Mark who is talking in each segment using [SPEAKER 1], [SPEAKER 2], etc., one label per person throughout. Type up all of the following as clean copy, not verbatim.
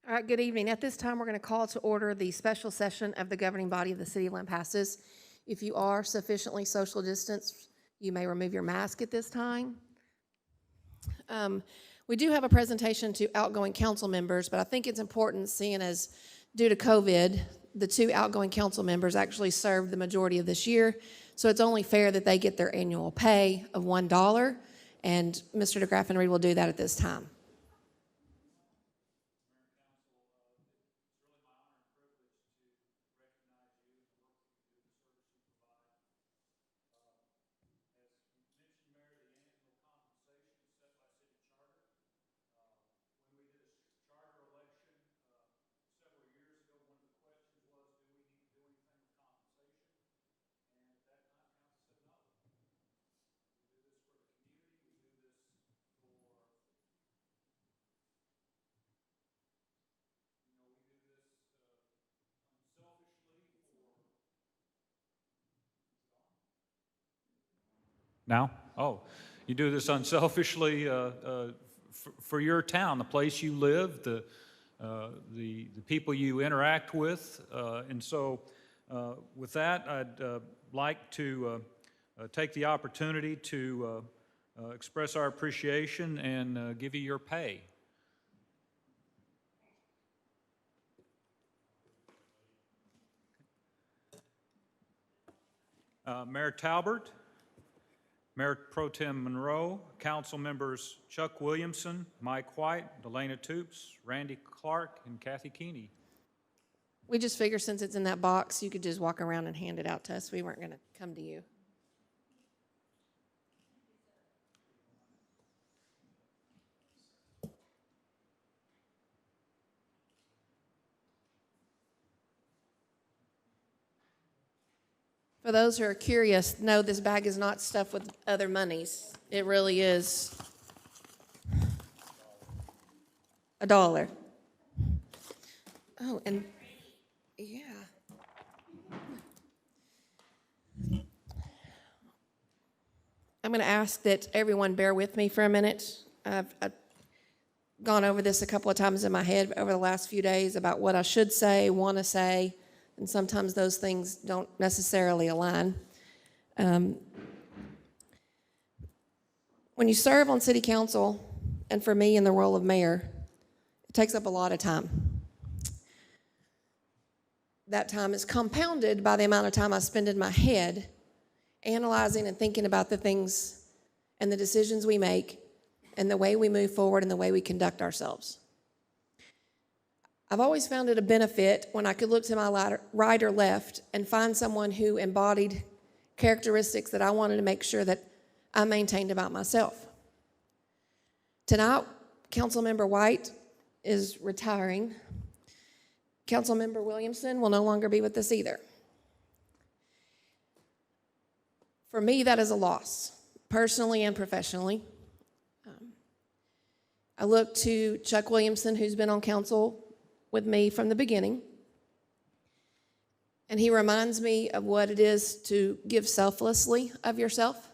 [SPEAKER 1] All right, good evening. At this time, we're going to call to order the special session of the governing body of the City of Lampasas. If you are sufficiently social distanced, you may remove your mask at this time. We do have a presentation to outgoing council members, but I think it's important, seeing as due to COVID, the two outgoing council members actually served the majority of this year, so it's only fair that they get their annual pay of $1, and Mr. DeGraff and Reed will do that at this time.
[SPEAKER 2] Now? Oh, you do this unselfishly for your town, the place you live, the people you interact with. And so with that, I'd like to take the opportunity to express our appreciation and give you your pay. Mayor Talbert, Mayor Pro Tem Monroe, Council Members Chuck Williamson, Mike White, Delana Toops, Randy Clark, and Kathy Keeney.
[SPEAKER 1] We just figured since it's in that box, you could just walk around and hand it out to us. We weren't going to come to you. For those who are curious, no, this bag is not stuffed with other monies. It really is $1. Oh, and yeah. I'm going to ask that everyone bear with me for a minute. I've gone over this a couple of times in my head over the last few days about what I should say, want to say, and sometimes those things don't necessarily align. When you serve on city council, and for me in the role of mayor, it takes up a lot of time. That time is compounded by the amount of time I spend in my head analyzing and thinking about the things and the decisions we make and the way we move forward and the way we conduct ourselves. I've always found it a benefit when I could look to my right or left and find someone who embodied characteristics that I wanted to make sure that I maintained about myself. Tonight, Councilmember White is retiring. Councilmember Williamson will no longer be with us either. For me, that is a loss, personally and professionally. I look to Chuck Williamson, who's been on council with me from the beginning, and he reminds me of what it is to give selflessly of yourself.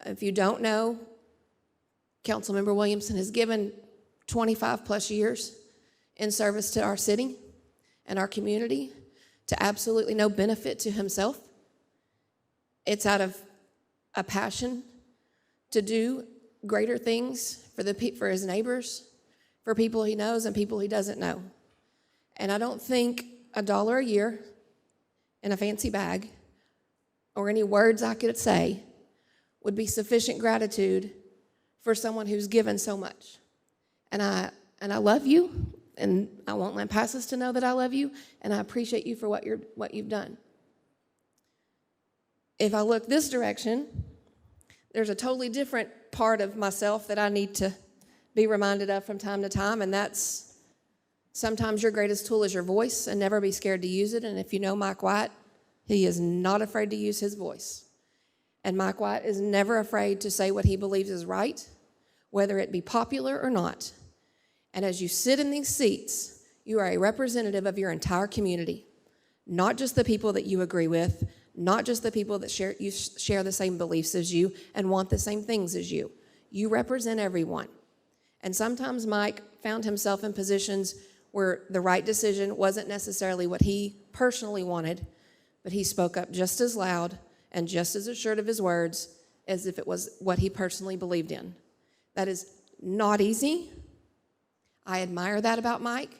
[SPEAKER 1] If you don't know, Councilmember Williamson has given 25 plus years in service to our city and our community to absolutely no benefit to himself. It's out of a passion to do greater things for his neighbors, for people he knows and people he doesn't know. And I don't think $1 a year in a fancy bag or any words I could say would be sufficient gratitude for someone who's given so much. And I love you, and I want Lampasas to know that I love you, and I appreciate you for what you've done. If I look this direction, there's a totally different part of myself that I need to be reminded of from time to time, and that's sometimes your greatest tool is your voice, and never be scared to use it. And if you know Mike White, he is not afraid to use his voice. And Mike White is never afraid to say what he believes is right, whether it be popular or not. And as you sit in these seats, you are a representative of your entire community, not just the people that you agree with, not just the people that share the same beliefs as you and want the same things as you. You represent everyone. And sometimes Mike found himself in positions where the right decision wasn't necessarily what he personally wanted, but he spoke up just as loud and just as assured of his words as if it was what he personally believed in. That is not easy. I admire that about Mike.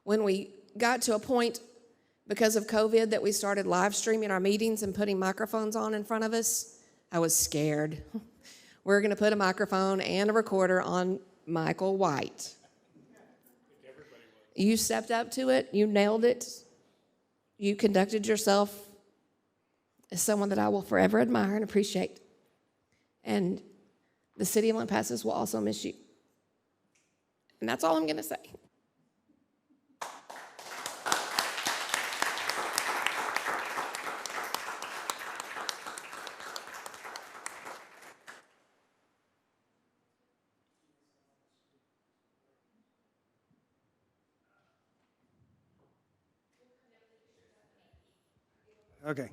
[SPEAKER 1] When we got to a point because of COVID that we started live streaming our meetings and putting microphones on in front of us, I was scared. We're going to put a microphone and a recorder on Michael White. You stepped up to it. You nailed it. You conducted yourself as someone that I will forever admire and appreciate. And the city of Lampasas will also miss you. And that's all I'm going to say.
[SPEAKER 3] Okay.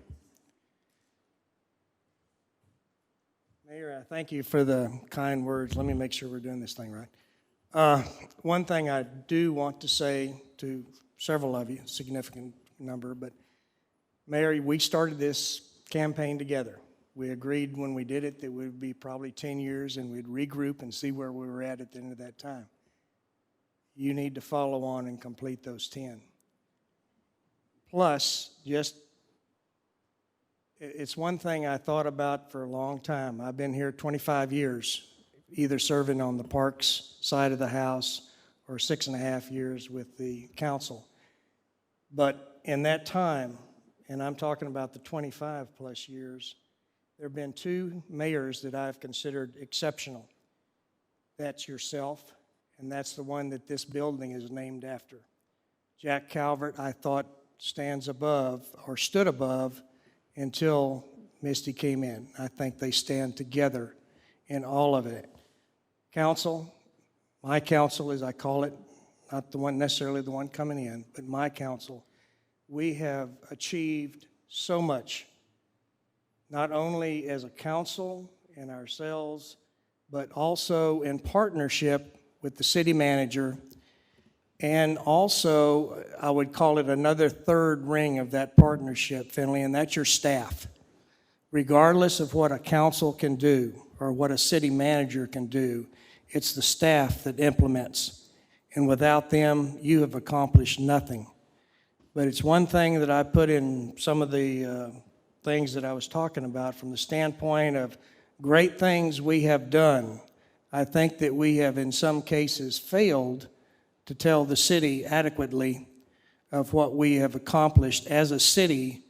[SPEAKER 3] Mayor, thank you for the kind words. Let me make sure we're doing this thing right. One thing I do want to say to several of you, significant number, but Mayor, we started this campaign together. We agreed when we did it that it would be probably 10 years and we'd regroup and see where we were at the end of that time. You need to follow on and complete those 10. Plus, it's one thing I thought about for a long time. I've been here 25 years, either serving on the Parks side of the House or 6.5 years with the council. But in that time, and I'm talking about the 25 plus years, there have been 2 mayors that I've considered exceptional. That's yourself, and that's the one that this building is named after. Jack Calvert, I thought, stands above or stood above until Misty came in. I think they stand together in all of it. Council, my council as I call it, not the one necessarily the one coming in, but my council, we have achieved so much, not only as a council and ourselves, but also in partnership with the city manager. And also, I would call it another third ring of that partnership, Finley, and that's your staff. Regardless of what a council can do or what a city manager can do, it's the staff that implements. And without them, you have accomplished nothing. But it's one thing that I put in some of the things that I was talking about from the standpoint of great things we have done. I think that we have in some cases failed to tell the city adequately of what we have accomplished as a city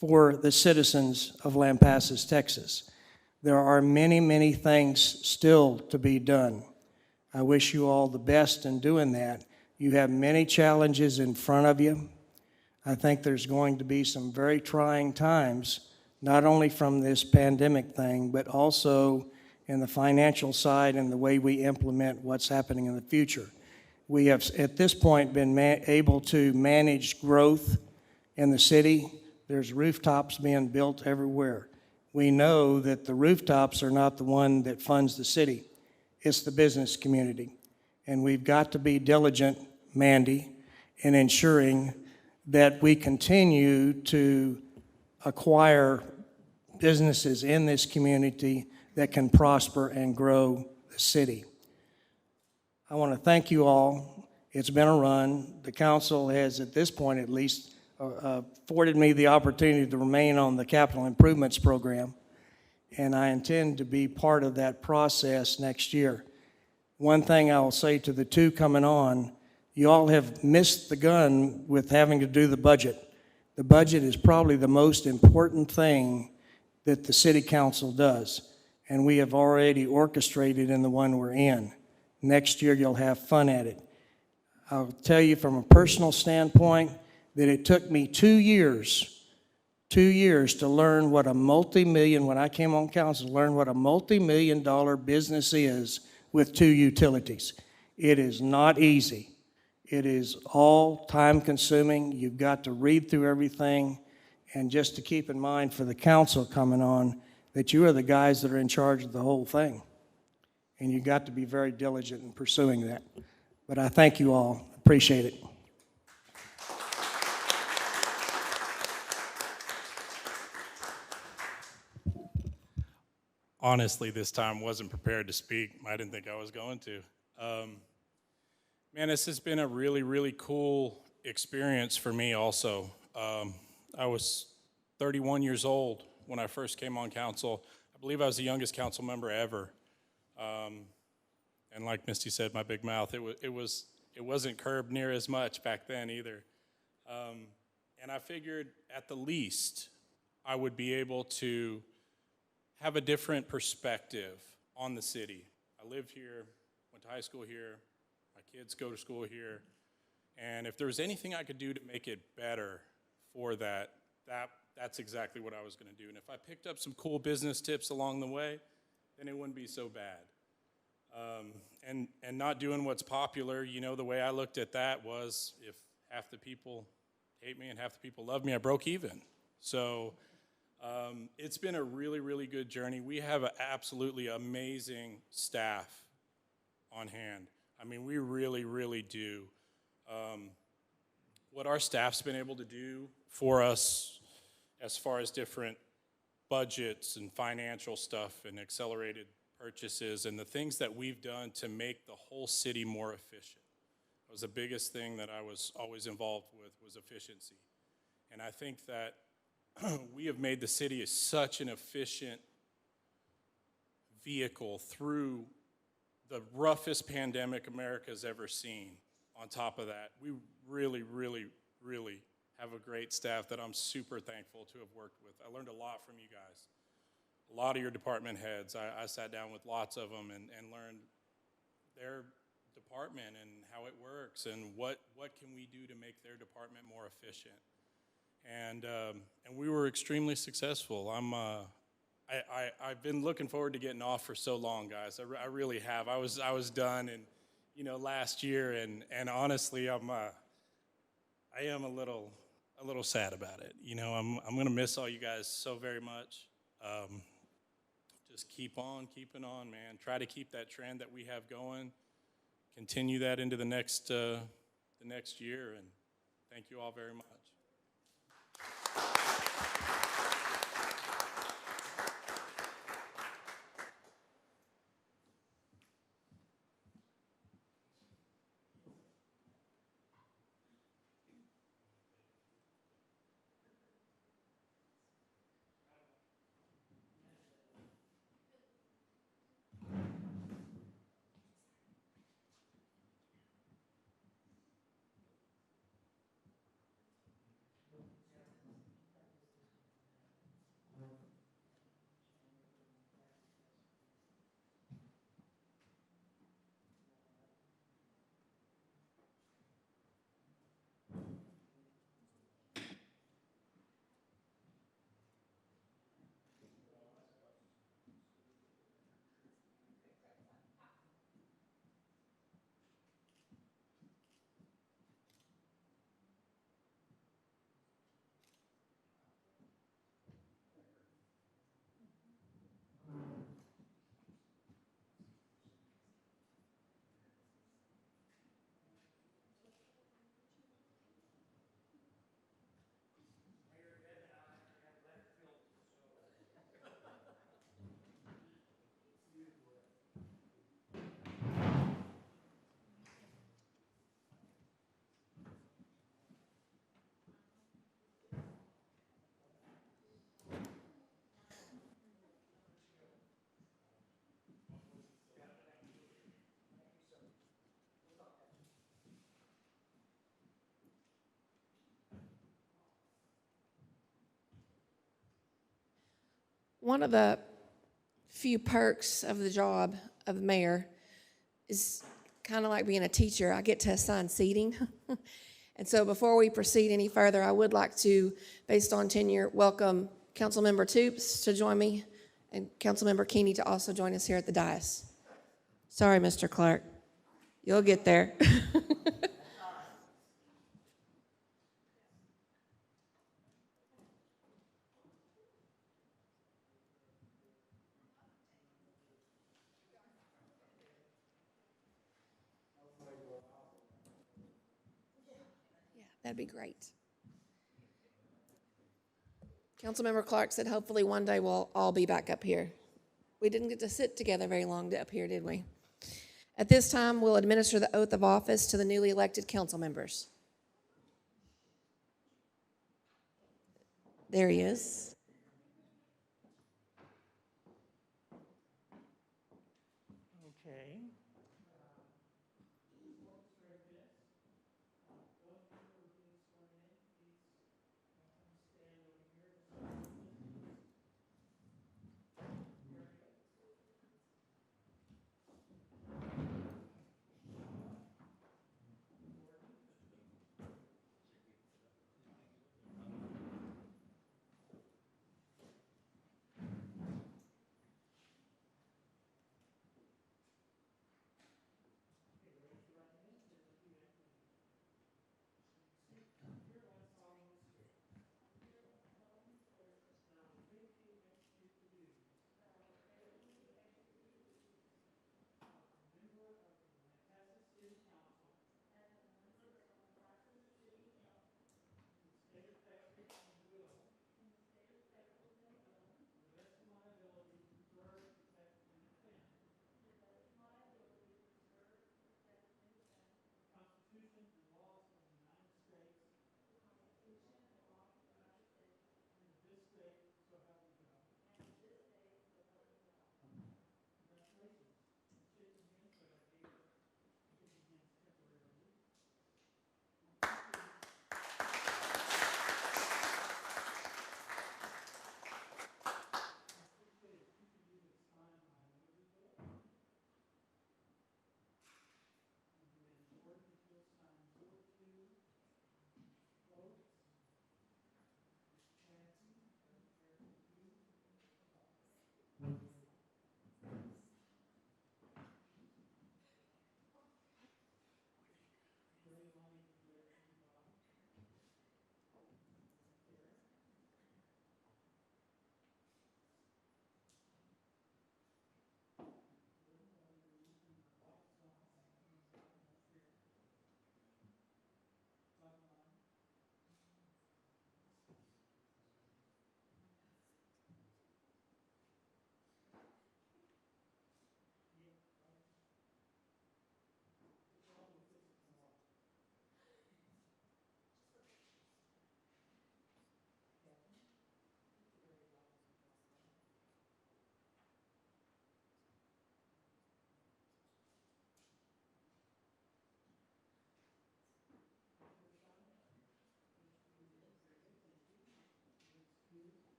[SPEAKER 3] for the citizens of Lampasas, Texas. There are many, many things still to be done. I wish you all the best in doing that. You have many challenges in front of you. I think there's going to be some very trying times, not only from this pandemic thing, but also in the financial side and the way we implement what's happening in the future. We have, at this point, been able to manage growth in the city. There's rooftops being built everywhere. We know that the rooftops are not the one that funds the city. It's the business community. And we've got to be diligent, Mandy, in ensuring that we continue to acquire businesses in this community that can prosper and grow the city. I want to thank you all. It's been a run. The council has, at this point at least, afforded me the opportunity to remain on the capital improvements program, and I intend to be part of that process next year. One thing I'll say to the 2 coming on, you all have missed the gun with having to do the budget. The budget is probably the most important thing that the city council does, and we have already orchestrated in the one we're in. Next year, you'll have fun at it. I'll tell you from a personal standpoint that it took me 2 years to learn what a when I came on council, learn what a multi-million-dollar business is with 2 utilities. It is not easy. It is all time-consuming. You've got to read through everything. And just to keep in mind for the council coming on, that you are the guys that are in charge of the whole thing. And you've got to be very diligent in pursuing that. But I thank you all. Appreciate Appreciate it.
[SPEAKER 4] Honestly, this time wasn't prepared to speak. I didn't think I was going to. Man, this has been a really, really cool experience for me also. I was 31 years old when I first came on council. I believe I was the youngest council member ever. And like Misty said, my big mouth, it wasn't curbed near as much back then either. And I figured at the least I would be able to have a different perspective on the city. I live here, went to high school here, my kids go to school here, and if there was anything I could do to make it better for that's exactly what I was gonna do. And if I picked up some cool business tips along the way, then it wouldn't be so bad. And not doing what's popular, you know, the way I looked at that was if half the people hate me and half the people love me, I broke even. So it's been a really, really good journey. We have an absolutely amazing staff on hand. I mean, we really, really do. What our staff's been able to do for us as far as different budgets and financial stuff and accelerated purchases and the things that we've done to make the whole city more efficient. That was the biggest thing that I was always involved with was efficiency. And I think that we have made the city such an efficient vehicle through the roughest pandemic America's ever seen. On top of that, we really, really, really have a great staff that I'm super thankful to have worked with. I learned a lot from you guys. A lot of your department heads. I sat down with lots of them and learned their department and how it works and what can we do to make their department more efficient. And we were extremely successful. I've been looking forward to getting off for so long, guys. I really have. I was done, and you know, last year, and honestly, I am a little sad about it. You know, I'm gonna miss all you guys so very much. Just keep on keeping on, man. Try to keep that trend that we have going. Continue that into the next year, and thank you all very much.
[SPEAKER 1] One of the few perks of the job of the mayor is kind of like being a teacher. I get to assign seating. And so before we proceed any further, I would like to, based on tenure, welcome Councilmember Toops to join me and Councilmember Keeney to also join us here at the dais. Sorry, Mr. Clark. You'll get there. That'd be great. Councilmember Clark said hopefully one day we'll all be back up here. We didn't get to sit together very long up here, did we? At this time, we'll administer the oath of office to the newly elected council members. There he is.
[SPEAKER 3] Okay.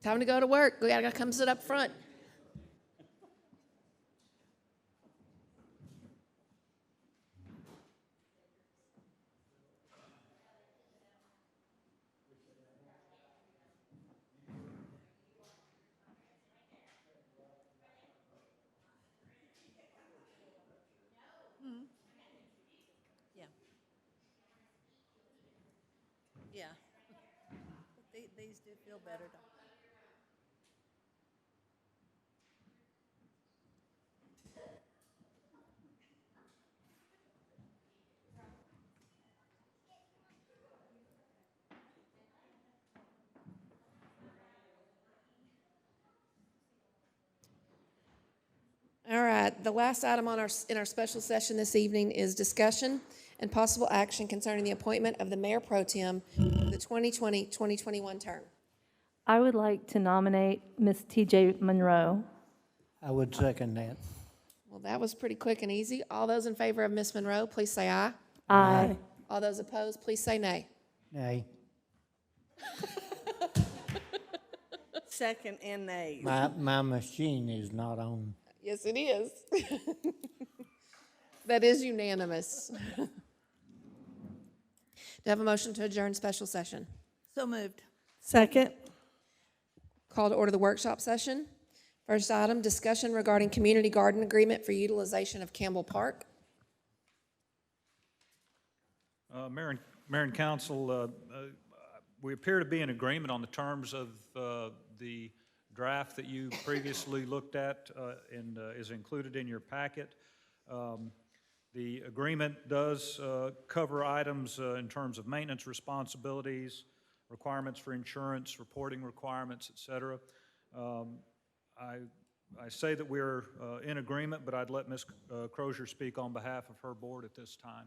[SPEAKER 1] Time to go to work. We gotta come sit up front.
[SPEAKER 5] do feel better, Doc.
[SPEAKER 1] All right, the last item on in our special session this evening is discussion and possible action concerning the appointment of the mayor pro tem for the 2020-2021 term.
[SPEAKER 6] I would like to nominate Ms. T.J. Monroe.
[SPEAKER 7] I would second that.
[SPEAKER 1] Well, that was pretty quick and easy. All those in favor of Ms. Monroe, please say aye.
[SPEAKER 6] Aye.
[SPEAKER 1] All those opposed, please say nay.
[SPEAKER 7] Nay.
[SPEAKER 5] Second and nays.
[SPEAKER 7] My machine is not on.
[SPEAKER 1] Yes, it is. That is unanimous. Do I have a motion to adjourn special session?
[SPEAKER 5] So moved.
[SPEAKER 6] Second.
[SPEAKER 1] Call to order the workshop session. First item, discussion regarding community garden agreement for utilization of Campbell Park.
[SPEAKER 2] Mayor and Council, we appear to be in agreement on the terms of the draft that you previously looked at and is included in your packet. The agreement does cover items in terms of maintenance responsibilities, requirements for insurance, reporting requirements, et cetera. I say that we're in agreement, but I'd let Ms. Crozier speak on behalf of her board at this time.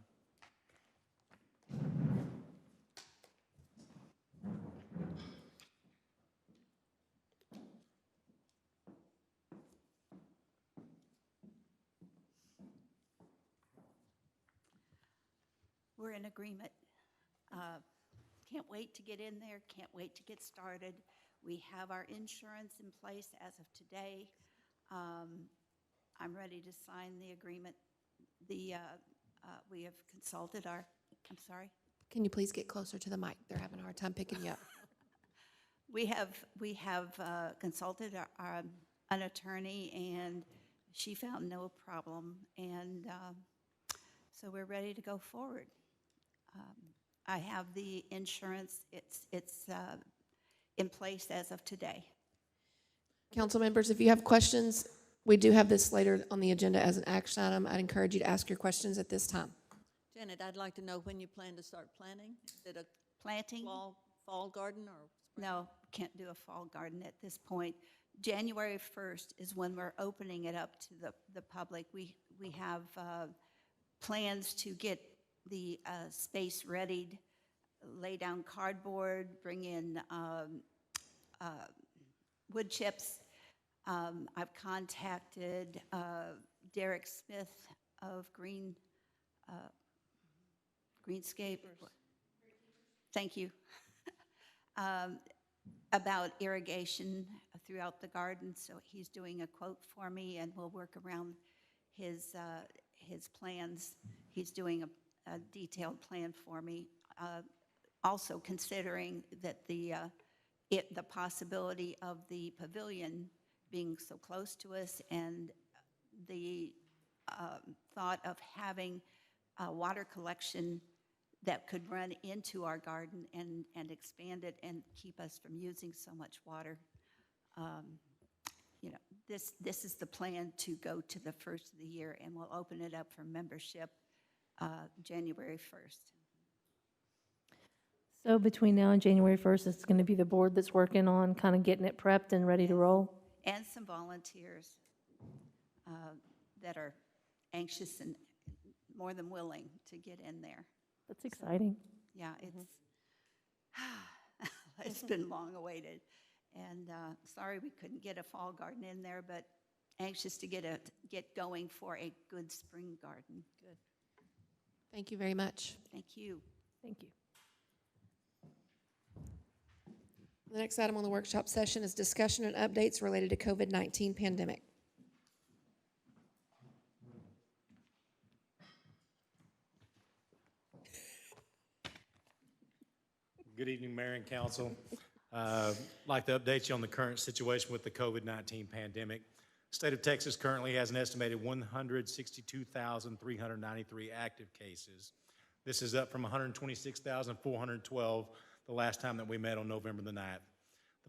[SPEAKER 8] We're in agreement. Can't wait to get in there, can't wait to get started. We have our insurance in place as of today. I'm ready to sign the agreement. We have consulted our, I'm sorry?
[SPEAKER 1] Can you please get closer to the mic? They're having a hard time picking you up.
[SPEAKER 8] We have consulted an attorney, and she found no problem, and so we're ready to go forward. I have the insurance. It's in place as of today.
[SPEAKER 1] Council members, if you have questions, we do have this later on the agenda as an action item. I'd encourage you to ask your questions at this time.
[SPEAKER 5] Janet, I'd like to know when you plan to start planting. Is it a
[SPEAKER 8] Planting?
[SPEAKER 5] fall garden or spring?
[SPEAKER 8] No, can't do a fall garden at this point. January 1st is when we're opening it up to the public. We have plans to get the space readied, lay down cardboard, bring in wood chips. I've contacted Derek Smith of Greenscape. Thank you. About irrigation throughout the garden, so he's doing a quote for me, and we'll work around his plans. He's doing a detailed plan for me. Also considering that the possibility of the pavilion being so close to us, and the thought of having water collection that could run into our garden and expand it and keep us from using so much water. You know, this is the plan to go to the first of the year, and we'll open it up for membership January 1st.
[SPEAKER 6] So between now and January 1st, it's going to be the board that's working on kind of getting it prepped and ready to roll?
[SPEAKER 8] And some volunteers that are anxious and more than willing to get in there.
[SPEAKER 6] That's exciting.
[SPEAKER 8] Yeah, it's been long awaited. And sorry we couldn't get a fall garden in there, but anxious to get going for a good spring garden. Good.
[SPEAKER 1] Thank you very much.
[SPEAKER 8] Thank you.
[SPEAKER 6] Thank you.
[SPEAKER 1] The next item on the workshop session is discussion and updates related to COVID-19 pandemic.
[SPEAKER 9] Good evening, Mayor and Council. I'd like to update you on the current situation with the COVID-19 pandemic. The state of Texas currently has an estimated 162,393 active cases. This is up from 126,412 the last time that we met on November the 9th.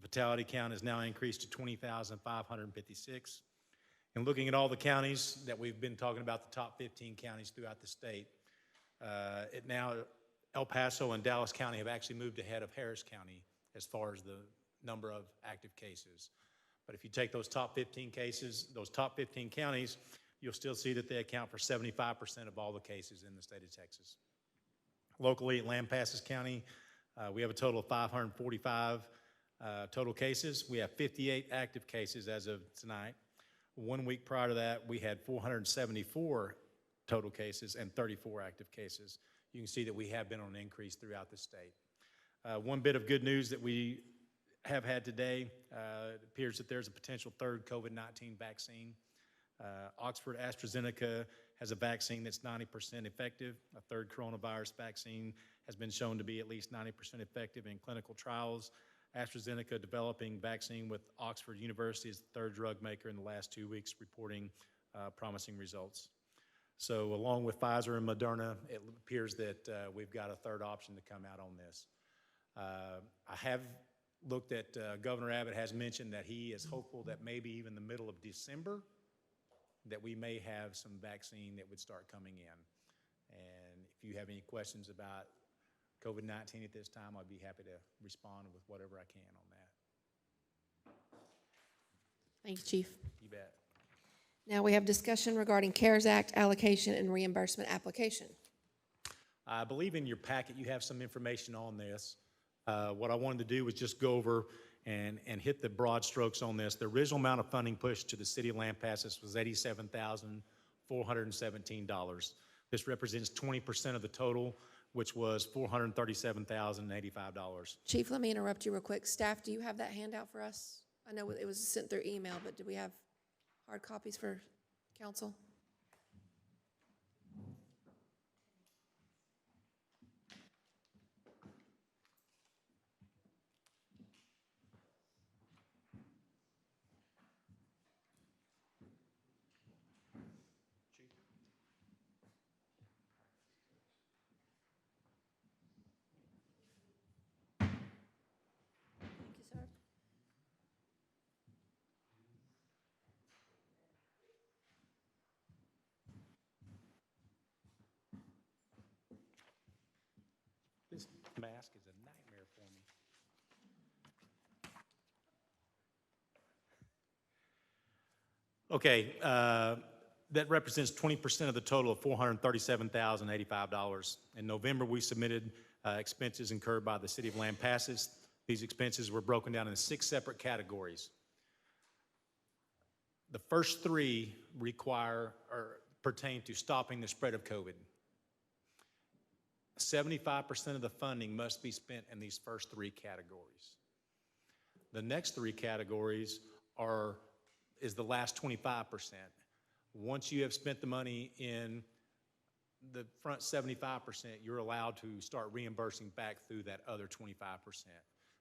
[SPEAKER 9] fatality count has now increased to 20,556. And looking at all the counties that we've been talking about, the top 15 counties throughout the state, El Paso and Dallas County have actually moved ahead of Harris County as far as the number of active cases. But if you take those top 15 cases, those top 15 counties, you'll still see that they account for 75% of all the cases in the state of Texas. Locally at Lampasas County, we have a total of 545 total cases. We have 58 active cases as of tonight. 1 week prior to that, we had 474 total cases and 34 active cases. You can see that we have been on an increase throughout the state. One bit of good news that we have had today, it appears that there's a potential third COVID-19 vaccine. Oxford AstraZeneca has a vaccine that's 90% effective. A third coronavirus vaccine has been shown to be at least 90% effective in clinical trials. AstraZeneca developing vaccine with Oxford University is the third drug maker in the last 2 weeks, reporting promising results. So along with Pfizer and Moderna, it appears that we've got a third option to come out on this. I have looked at, Governor Abbott has mentioned that he is hopeful that maybe even the middle of December that we may have some vaccine that would start coming in. And if you have any questions about COVID-19 at this time, I'd be happy to respond with whatever I can on that.
[SPEAKER 1] Thank you, Chief.
[SPEAKER 9] You bet.
[SPEAKER 1] Now we have discussion regarding CARES Act allocation and reimbursement application.
[SPEAKER 9] I believe in your packet you have some information on this. What I wanted to do was just go over and hit the broad strokes on this. The original amount of funding pushed to the city of Lampasas was $87,417. This represents 20% of the total, which was $437,085.
[SPEAKER 1] Chief, let me interrupt you real quick. Staff, do you have that handout for us? I know it was sent through email, but do we have hard copies for council? Thank you, sir.
[SPEAKER 9] This mask is a nightmare for me. Okay, that represents 20% of the total of $437,085. In November, we submitted expenses incurred by the city of Lampasas. These expenses were broken down into 6 separate categories. The first 3 require or pertain to stopping the spread of COVID. 75% of the funding must be spent in these first 3 categories. The next 3 categories is the last 25%. Once you have spent the money in the front 75%, you're allowed to start reimbursing back through that other 25%.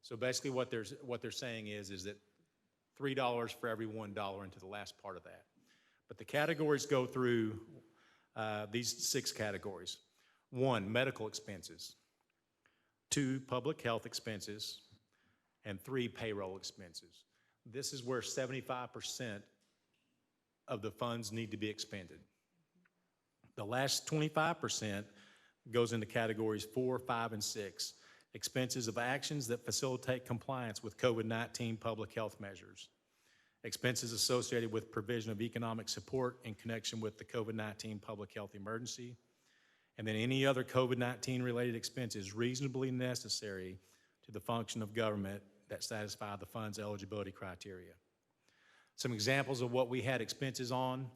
[SPEAKER 9] So basically what they're saying is that $3 for every $1 into the last part of that. But the categories go through these 6 categories. 1, medical expenses. 2, public health expenses. And 3, payroll expenses. This is where 75% of the funds need to be expended. The last 25% goes into categories 4, 5, and 6. Expenses of actions that facilitate compliance with COVID-19 public health measures. Expenses associated with provision of economic support in connection with the COVID-19 public health emergency. And then any other COVID-19 related expenses reasonably necessary to the function of government that satisfy the fund's eligibility criteria. Some examples of what we had expenses on,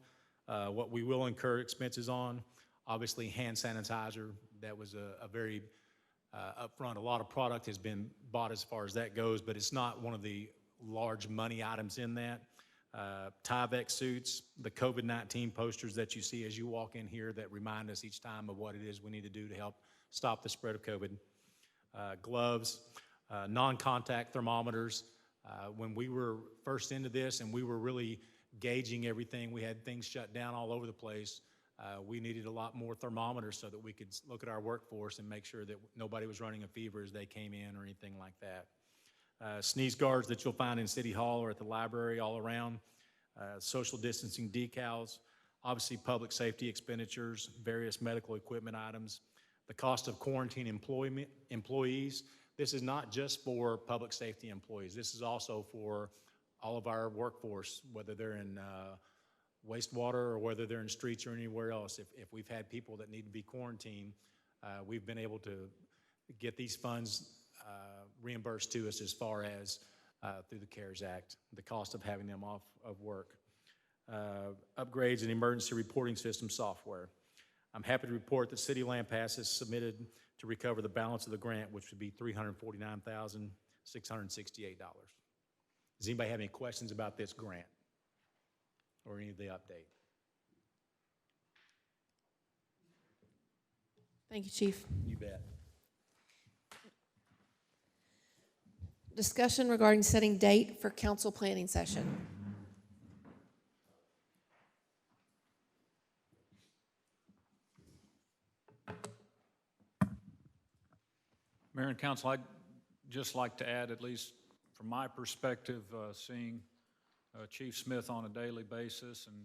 [SPEAKER 9] what we will incur expenses on. Obviously, hand sanitizer, that was a very upfront. A lot of product has been bought as far as that goes, but it's not one of the large money items in that. Tyvek suits, the COVID-19 posters that you see as you walk in here that remind us each time of what it is we need to do to help stop the spread of COVID. Gloves, non-contact thermometers. When we were first into this and we were really gauging everything, we had things shut down all over the place. We needed a lot more thermometers so that we could look at our workforce and make sure that nobody was running a fever as they came in or anything like that. Sneeze guards that you'll find in City Hall or at the library all around, social distancing decals, obviously public safety expenditures, various medical equipment items, the cost of quarantine employees. This is not just for public safety employees. This is also for all of our workforce, whether they're in wastewater or whether they're in streets or anywhere else. If we've had people that need to be quarantined, we've been able to get these funds reimbursed to us as far as through the CARES Act, the cost of having them off of work. Upgrades in emergency reporting system software. I'm happy to report that City Lampasas submitted to recover the balance of the grant, which would be $349,668. Does anybody have any questions about this grant or any of the update?
[SPEAKER 1] Thank you, Chief.
[SPEAKER 9] You bet.
[SPEAKER 1] Discussion regarding setting date for council planning session.
[SPEAKER 2] Mayor and Council, I'd just like to add, at least from my perspective, seeing Chief Smith on a daily basis and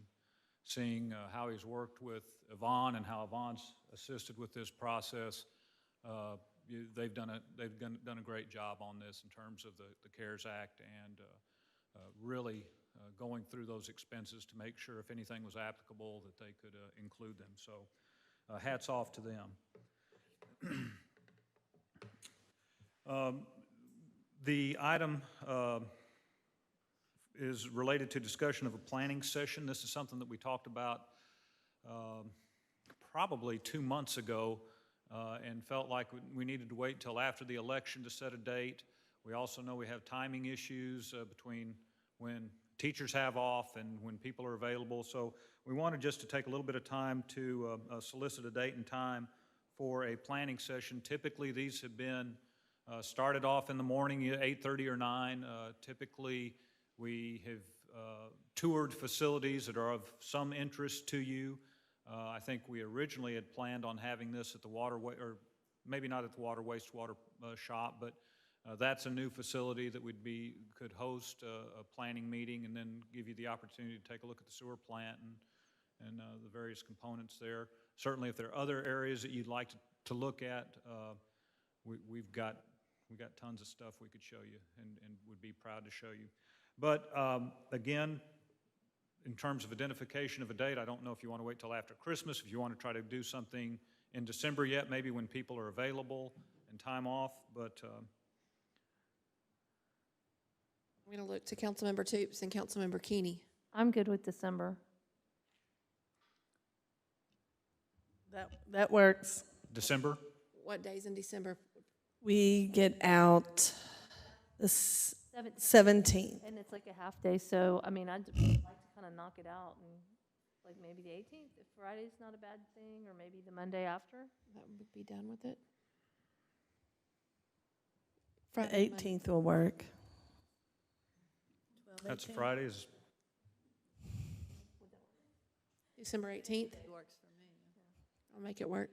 [SPEAKER 2] seeing how he's worked with Yvonne and how Yvonne's assisted with this process, they've done a great job on this in terms of the CARES Act and really going through those expenses to make sure if anything was applicable that they could include them. So hats off to them. The item is related to discussion of a planning session. This is something that we talked about probably 2 months ago and felt like we needed to wait until after the election to set a date. We also know we have timing issues between when teachers have off and when people are available. So we wanted just to take a little bit of time to solicit a date and time for a planning session. Typically, these have been started off in the morning, 8:30 or 9. Typically, we have toured facilities that are of some interest to you. I think we originally had planned on having this at the waterway, or maybe not at the wastewater shop, but that's a new facility that could host a planning meeting and then give you the opportunity to take a look at the sewer plant and the various components there. Certainly, if there are other areas that you'd like to look at, we've got tons of stuff we could show you and would be proud to show you. But again, in terms of identification of a date, I don't know if you want to wait till after Christmas, if you want to try to do something in December yet, maybe when people are available and time off, but
[SPEAKER 1] I'm going to look to Councilmember Toops and Councilmember Keeney.
[SPEAKER 6] I'm good with December.
[SPEAKER 10] That works.
[SPEAKER 2] December?
[SPEAKER 1] What days in December?
[SPEAKER 10] We get out the 17th.
[SPEAKER 6] And it's like a half day, so, I mean, I'd like to kind of knock it out and like maybe the 18th, if Friday's not a bad thing, or maybe the Monday after.
[SPEAKER 1] That would be done with it.
[SPEAKER 10] The
[SPEAKER 1] Friday, Monday.
[SPEAKER 10] 18th will work.
[SPEAKER 2] That's Fridays.
[SPEAKER 1] December 18th.
[SPEAKER 5] It works for me.
[SPEAKER 1] I'll make it work.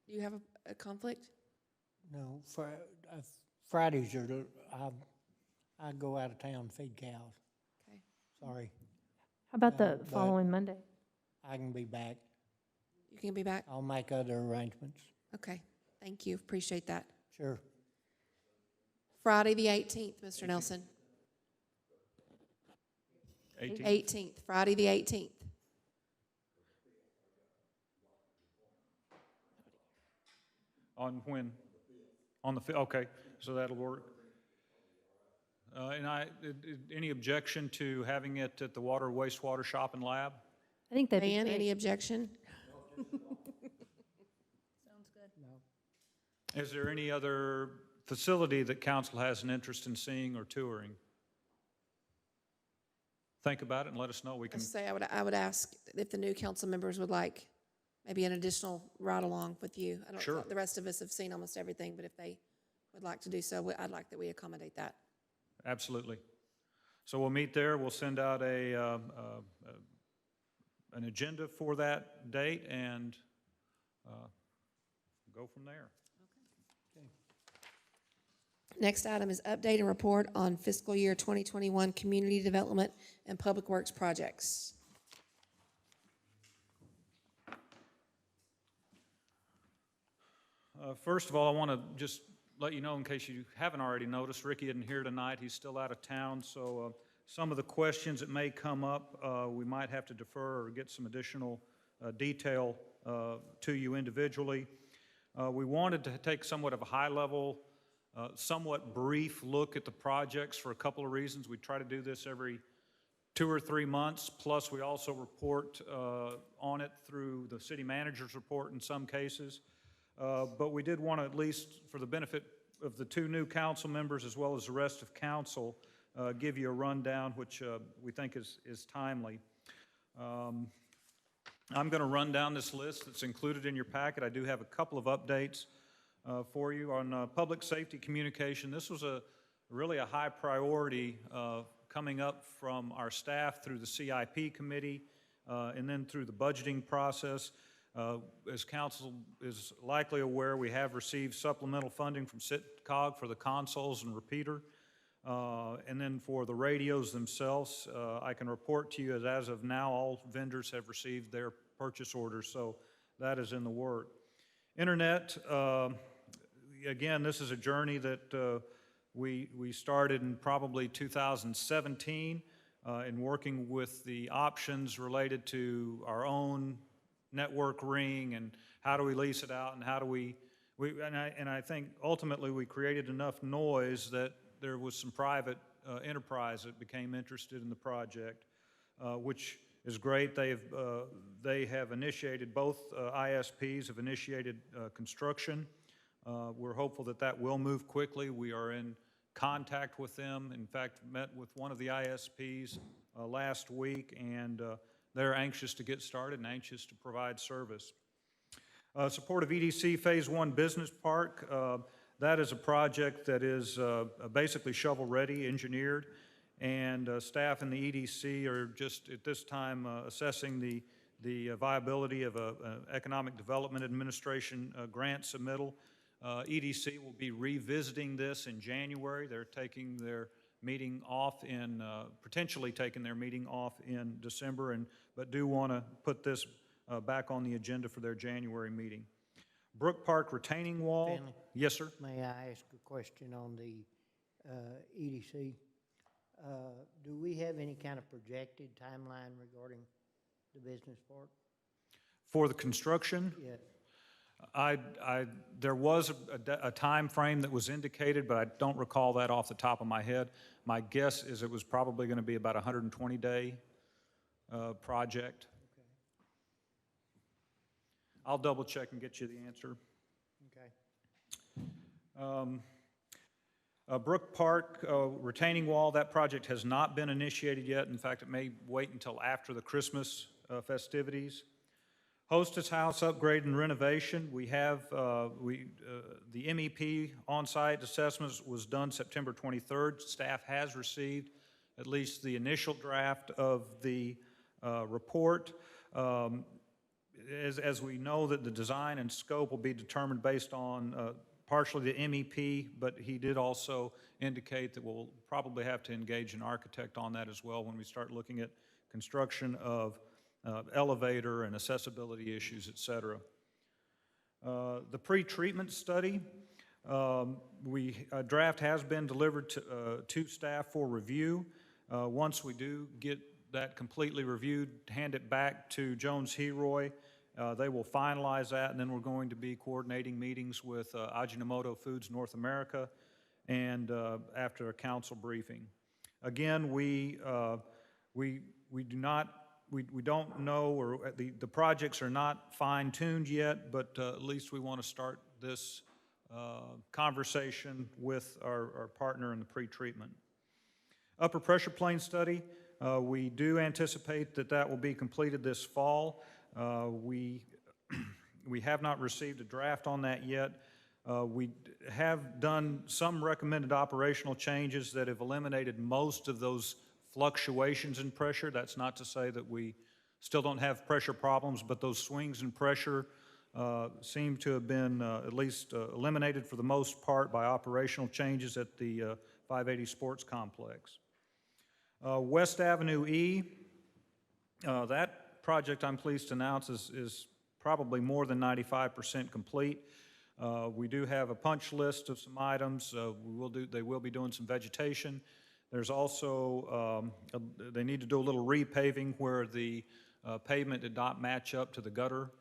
[SPEAKER 1] Do you have a conflict?
[SPEAKER 7] No, Fridays are, I go out of town and feed cows.
[SPEAKER 1] Okay.
[SPEAKER 7] Sorry,
[SPEAKER 6] How about the
[SPEAKER 7] but-
[SPEAKER 6] following Monday?
[SPEAKER 7] I can be back.
[SPEAKER 1] You can be back?
[SPEAKER 7] I'll make other arrangements.
[SPEAKER 1] Okay. Thank you. Appreciate that.
[SPEAKER 7] Sure.
[SPEAKER 1] Friday the 18th, Mr. Nelson. 18th. Friday the 18th.
[SPEAKER 2] On when? On the 5th, okay, so that'll work. And any objection to having it at the wastewater shop and lab?
[SPEAKER 6] I think that'd be
[SPEAKER 1] Dan,
[SPEAKER 6] great.
[SPEAKER 1] any objection?
[SPEAKER 5] Sounds good.
[SPEAKER 2] Is there any other facility that council has an interest in seeing or touring? Think about it and let us know. We can.
[SPEAKER 1] Let's say I would ask if the new council members would like maybe an additional ride-along with you. I don't
[SPEAKER 2] Sure.
[SPEAKER 1] know, the rest of us have seen almost everything, but if they would like to do so, I'd like that we accommodate that.
[SPEAKER 2] Absolutely. So we'll meet there. We'll send out an agenda for that date and go from there.
[SPEAKER 1] Next item is update and report on fiscal year 2021 community development and public works projects.
[SPEAKER 2] First of all, I want to just let you know, in case you haven't already noticed, Ricky isn't here tonight. He's still out of town, so some of the questions that may come up, we might have to defer or get some additional detail to you individually. We wanted to take somewhat of a high-level, somewhat brief look at the projects for a couple of reasons. We try to do this every 2 or 3 months, plus we also report on it through the city manager's report in some cases. But we did want to, at least for the benefit of the 2 new council members as well as the rest of council, give you a rundown, which we think is timely. I'm going to run down this list that's included in your packet. I do have a couple of updates for you on public safety communication. This was really a high priority coming up from our staff through the CIP committee and then through the budgeting process. As council is likely aware, we have received supplemental funding from SITCOG for the consoles and repeater. And then for the radios themselves, I can report to you as of now, all vendors have received their purchase orders, so that is in the work. Internet, again, this is a journey that we started in probably 2017 in working with the options related to our own network ring and how do we lease it out and how do and I think ultimately we created enough noise that there was some private enterprise that became interested in the project, which is great. They have initiated, both ISPs have initiated construction. We're hopeful that that will move quickly. We are in contact with them. In fact, met with one of the ISPs last week, and they're anxious to get started and anxious to provide service. Support of EDC Phase 1 Business Park. That is a project that is basically shovel-ready, engineered, and staff in the EDC are just at this time assessing the viability of an Economic Development Administration grant submittal. EDC will be revisiting this in January. They're taking their meeting off potentially taking their meeting off in December, but do want to put this back on the agenda for their January meeting. Brook Park retaining wall.
[SPEAKER 7] Stanley?
[SPEAKER 2] Yes, sir.
[SPEAKER 7] May I ask a question on the EDC? Do we have any kind of projected timeline regarding the business park?
[SPEAKER 2] For the construction?
[SPEAKER 7] Yes.
[SPEAKER 2] There was a time frame that was indicated, but I don't recall that off the top of my head. My guess is it was probably going to be about a 120-day project.
[SPEAKER 7] Okay.
[SPEAKER 2] I'll double check and get you the answer.
[SPEAKER 7] Okay.
[SPEAKER 2] Brook Park retaining wall, that project has not been initiated yet. In fact, it may wait until after the Christmas festivities. Hostess House upgrade and renovation. We have the MEP on-site assessments was done September 23rd. Staff has received at least the initial draft of the report. As we know that the design and scope will be determined based on partially the MEP, but he did also indicate that we'll probably have to engage an architect on that as well when we start looking at construction of elevator and accessibility issues, et cetera. The pre-treatment study, a draft has been delivered to staff for review. Once we do get that completely reviewed, hand it back to Jones Heroy. They will finalize that, and then we're going to be coordinating meetings with Ajinomoto Foods North America and after a council briefing. Again, we don't know, or the projects are not fine-tuned yet, but at least we want to start this conversation with our partner in the pre-treatment. Upper pressure plane study, we do anticipate that will be completed this fall. We have not received a draft on that yet. We have done some recommended operational changes that have eliminated most of those fluctuations in pressure. That's not to say that we still don't have pressure problems, but those swings in pressure seem to have been at least eliminated for the most part by operational changes at the 580 Sports Complex. West Avenue E, that project, I'm pleased to announce, is probably more than 95% complete. We do have a punch list of some items. They will be doing some vegetation. There's also, they need to do a little repaving where the pavement did not match up to the gutter.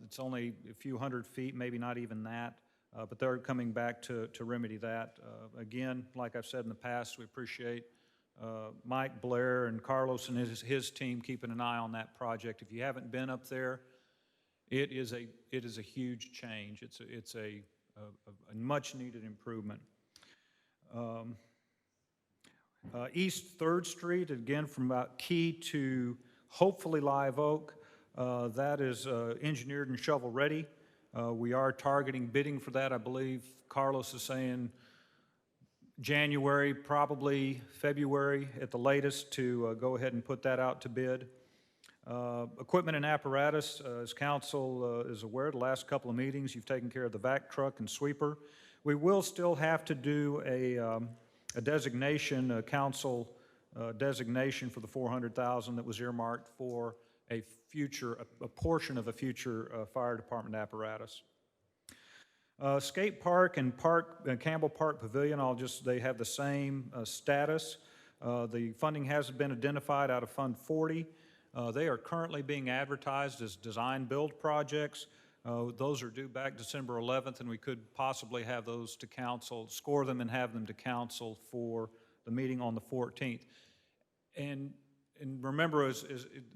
[SPEAKER 2] It's only a few hundred feet, maybe not even that, but they're coming back to remedy that. Again, like I've said in the past, we appreciate Mike Blair and Carlos and his team keeping an eye on that project. If you haven't been up there, it is a huge change. It's a much needed improvement. East 3rd Street, again from about Key to hopefully Live Oak, that is engineered and shovel ready. We are targeting bidding for that. I believe Carlos is saying January, probably February at the latest, to go ahead and put that out to bid. Equipment and apparatus, as council is aware, the last couple of meetings, you've taken care of the vac truck and sweeper. We will still have to do a designation, a council designation for the $400,000 that was earmarked for a portion of a future fire department apparatus. Skate Park and Campbell Park Pavilion, they have the same status. The funding hasn't been identified out of Fund 40. They are currently being advertised as design-build projects. Those are due back December 11th, and we could possibly have those to council, score them and have them to council for the meeting on the 14th. And remember, as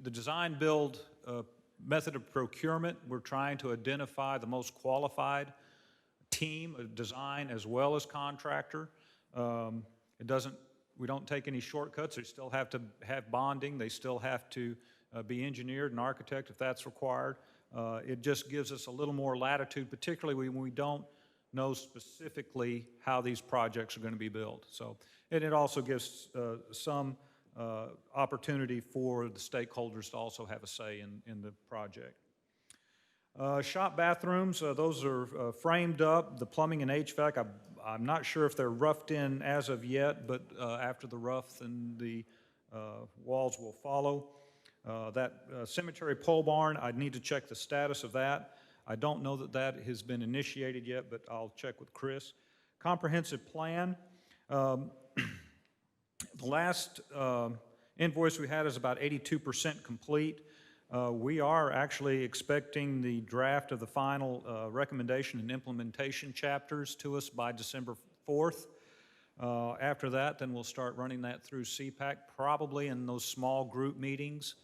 [SPEAKER 2] the design-build method of procurement, we're trying to identify the most qualified team of design as well as contractor. We don't take any shortcuts. They still have to have bonding. They still have to be engineered and architect if that's required. It just gives us a little more latitude, particularly when we don't know specifically how these projects are going to be built. So, and it also gives some opportunity for the stakeholders to also have a say in the project. Shop bathrooms, those are framed up. The plumbing and HVAC, I'm not sure if they're roughed in as of yet, but after the rough, then the walls will follow. That cemetery pole barn, I'd need to check the status of that. I don't know that that has been initiated yet, but I'll check with Chris. Comprehensive plan. The last invoice we had is about 82% complete. We are actually expecting the draft of the final recommendation and implementation chapters to us by December 4th. After that, then we'll start running that through CPAC, probably in those small group meetings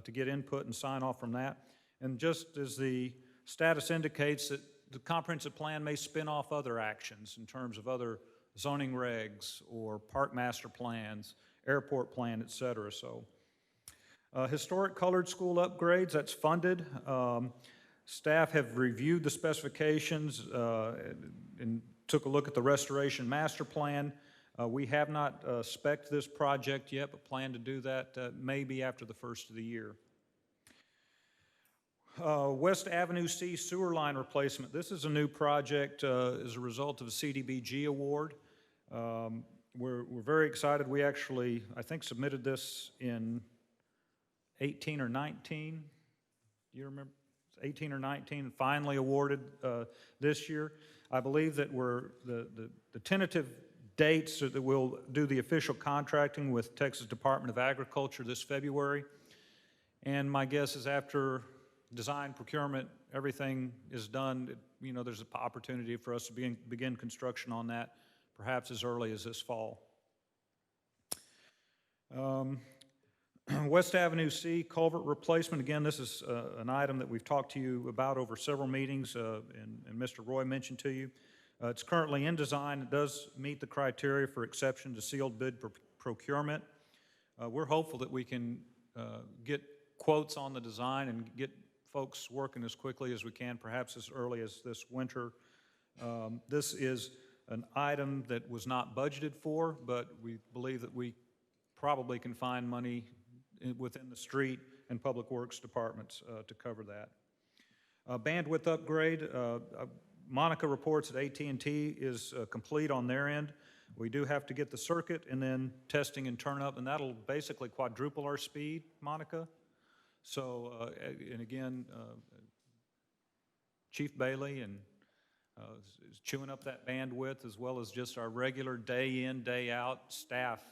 [SPEAKER 2] to get input and sign off from that. And just as the status indicates, that the comprehensive plan may spin off other actions in terms of other zoning regs or park master plans, airport plan, et cetera. So. Historic colored school upgrades, that's funded. Staff have reviewed the specifications and took a look at the restoration master plan. We have not spec'd this project yet, but plan to do that maybe after the first of the year. West Avenue C sewer line replacement. This is a new project as a result of a CDBG award. We're very excited. We actually, I think, submitted this in 18 or 19, do you remember? 18 or 19, and finally awarded this year. I believe that the tentative dates are that we'll do the official contracting with Texas Department of Agriculture this February. And my guess is after design, procurement, everything is done, there's an opportunity for us to begin construction on that perhaps as early as this fall. West Avenue C culvert replacement. Again, this is an item that we've talked to you about over several meetings, and Mr. Roy mentioned to you. It's currently in design. It does meet the criteria for exception to sealed bid procurement. We're hopeful that we can get quotes on the design and get folks working as quickly as we can, perhaps as early as this winter. This is an item that was not budgeted for, but we believe that we probably can find money within the street and public works departments to cover that. Bandwidth upgrade, Monica reports that AT&T is complete on their end. We do have to get the circuit and then testing and turn up, and that'll basically quadruple our speed, Monica. So, and again, Chief Bailey and is chewing up that bandwidth, as well as just our regular day in, day out staff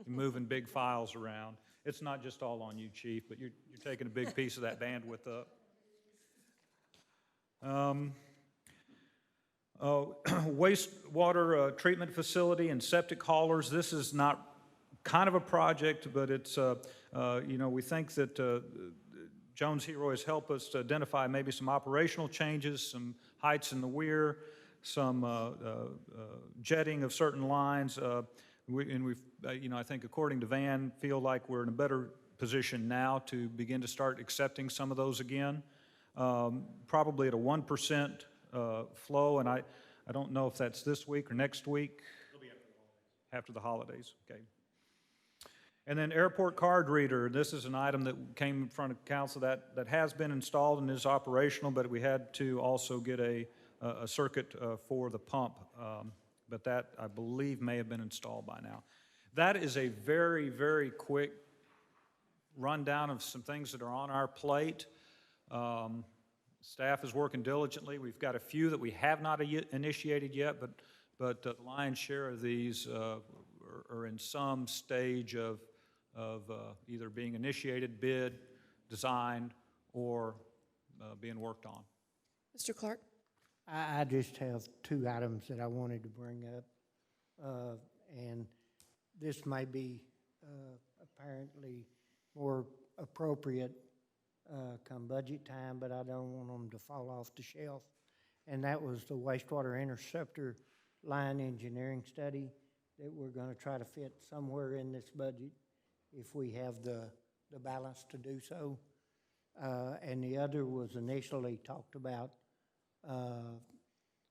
[SPEAKER 2] moving big files around. It's not just all on you, Chief, but you're taking a big piece of that bandwidth up. Wastewater treatment facility and septic haulers. This is not kind of a project, but it's, we think that Jones Hero has helped us to identify maybe some operational changes, some heights in the weir, some jetting of certain lines. I think according to Van, feel like we're in a better position now to begin to start accepting some of those again. Probably at a 1% flow, and I don't know if that's this week or next week. It'll be after the holidays. Okay. And then airport card reader. This is an item that came in front of council that has been installed and is operational, but we had to also get a circuit for the pump. But that, I believe, may have been installed by now. That is a very, very quick rundown of some things that are on our plate. Staff is working diligently. We've got a few that we have not initiated yet, but the lion's share of these are in some stage of either being initiated, bid, designed, or being worked on.
[SPEAKER 1] Mr. Clark?
[SPEAKER 7] I just have two items that I wanted to bring up, and this may be apparently more appropriate come budget time, but I don't want them to fall off the shelf. And that was the wastewater interceptor line engineering study that we're going to try to fit somewhere in this budget if we have the balance to do so. And the other was initially talked about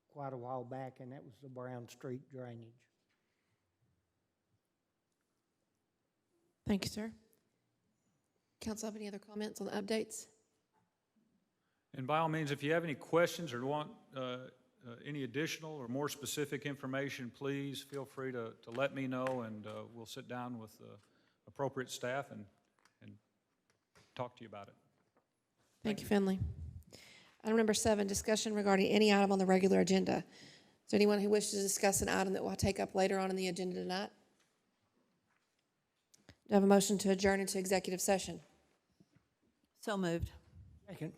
[SPEAKER 7] quite a while back, and that was the Brown Street drainage.
[SPEAKER 1] Thank you, sir. Council have any other comments on the updates?
[SPEAKER 2] And by all means, if you have any questions or want any additional or more specific information, please feel free to let me know, and we'll sit down with appropriate staff and talk to you about it.
[SPEAKER 1] Thank you, Finley. Item number 7, discussion regarding any item on the regular agenda. Is there anyone who wishes to discuss an item that we'll take up later on in the agenda tonight? Do I have a motion to adjourn into executive session?
[SPEAKER 5] So moved.
[SPEAKER 3] Second.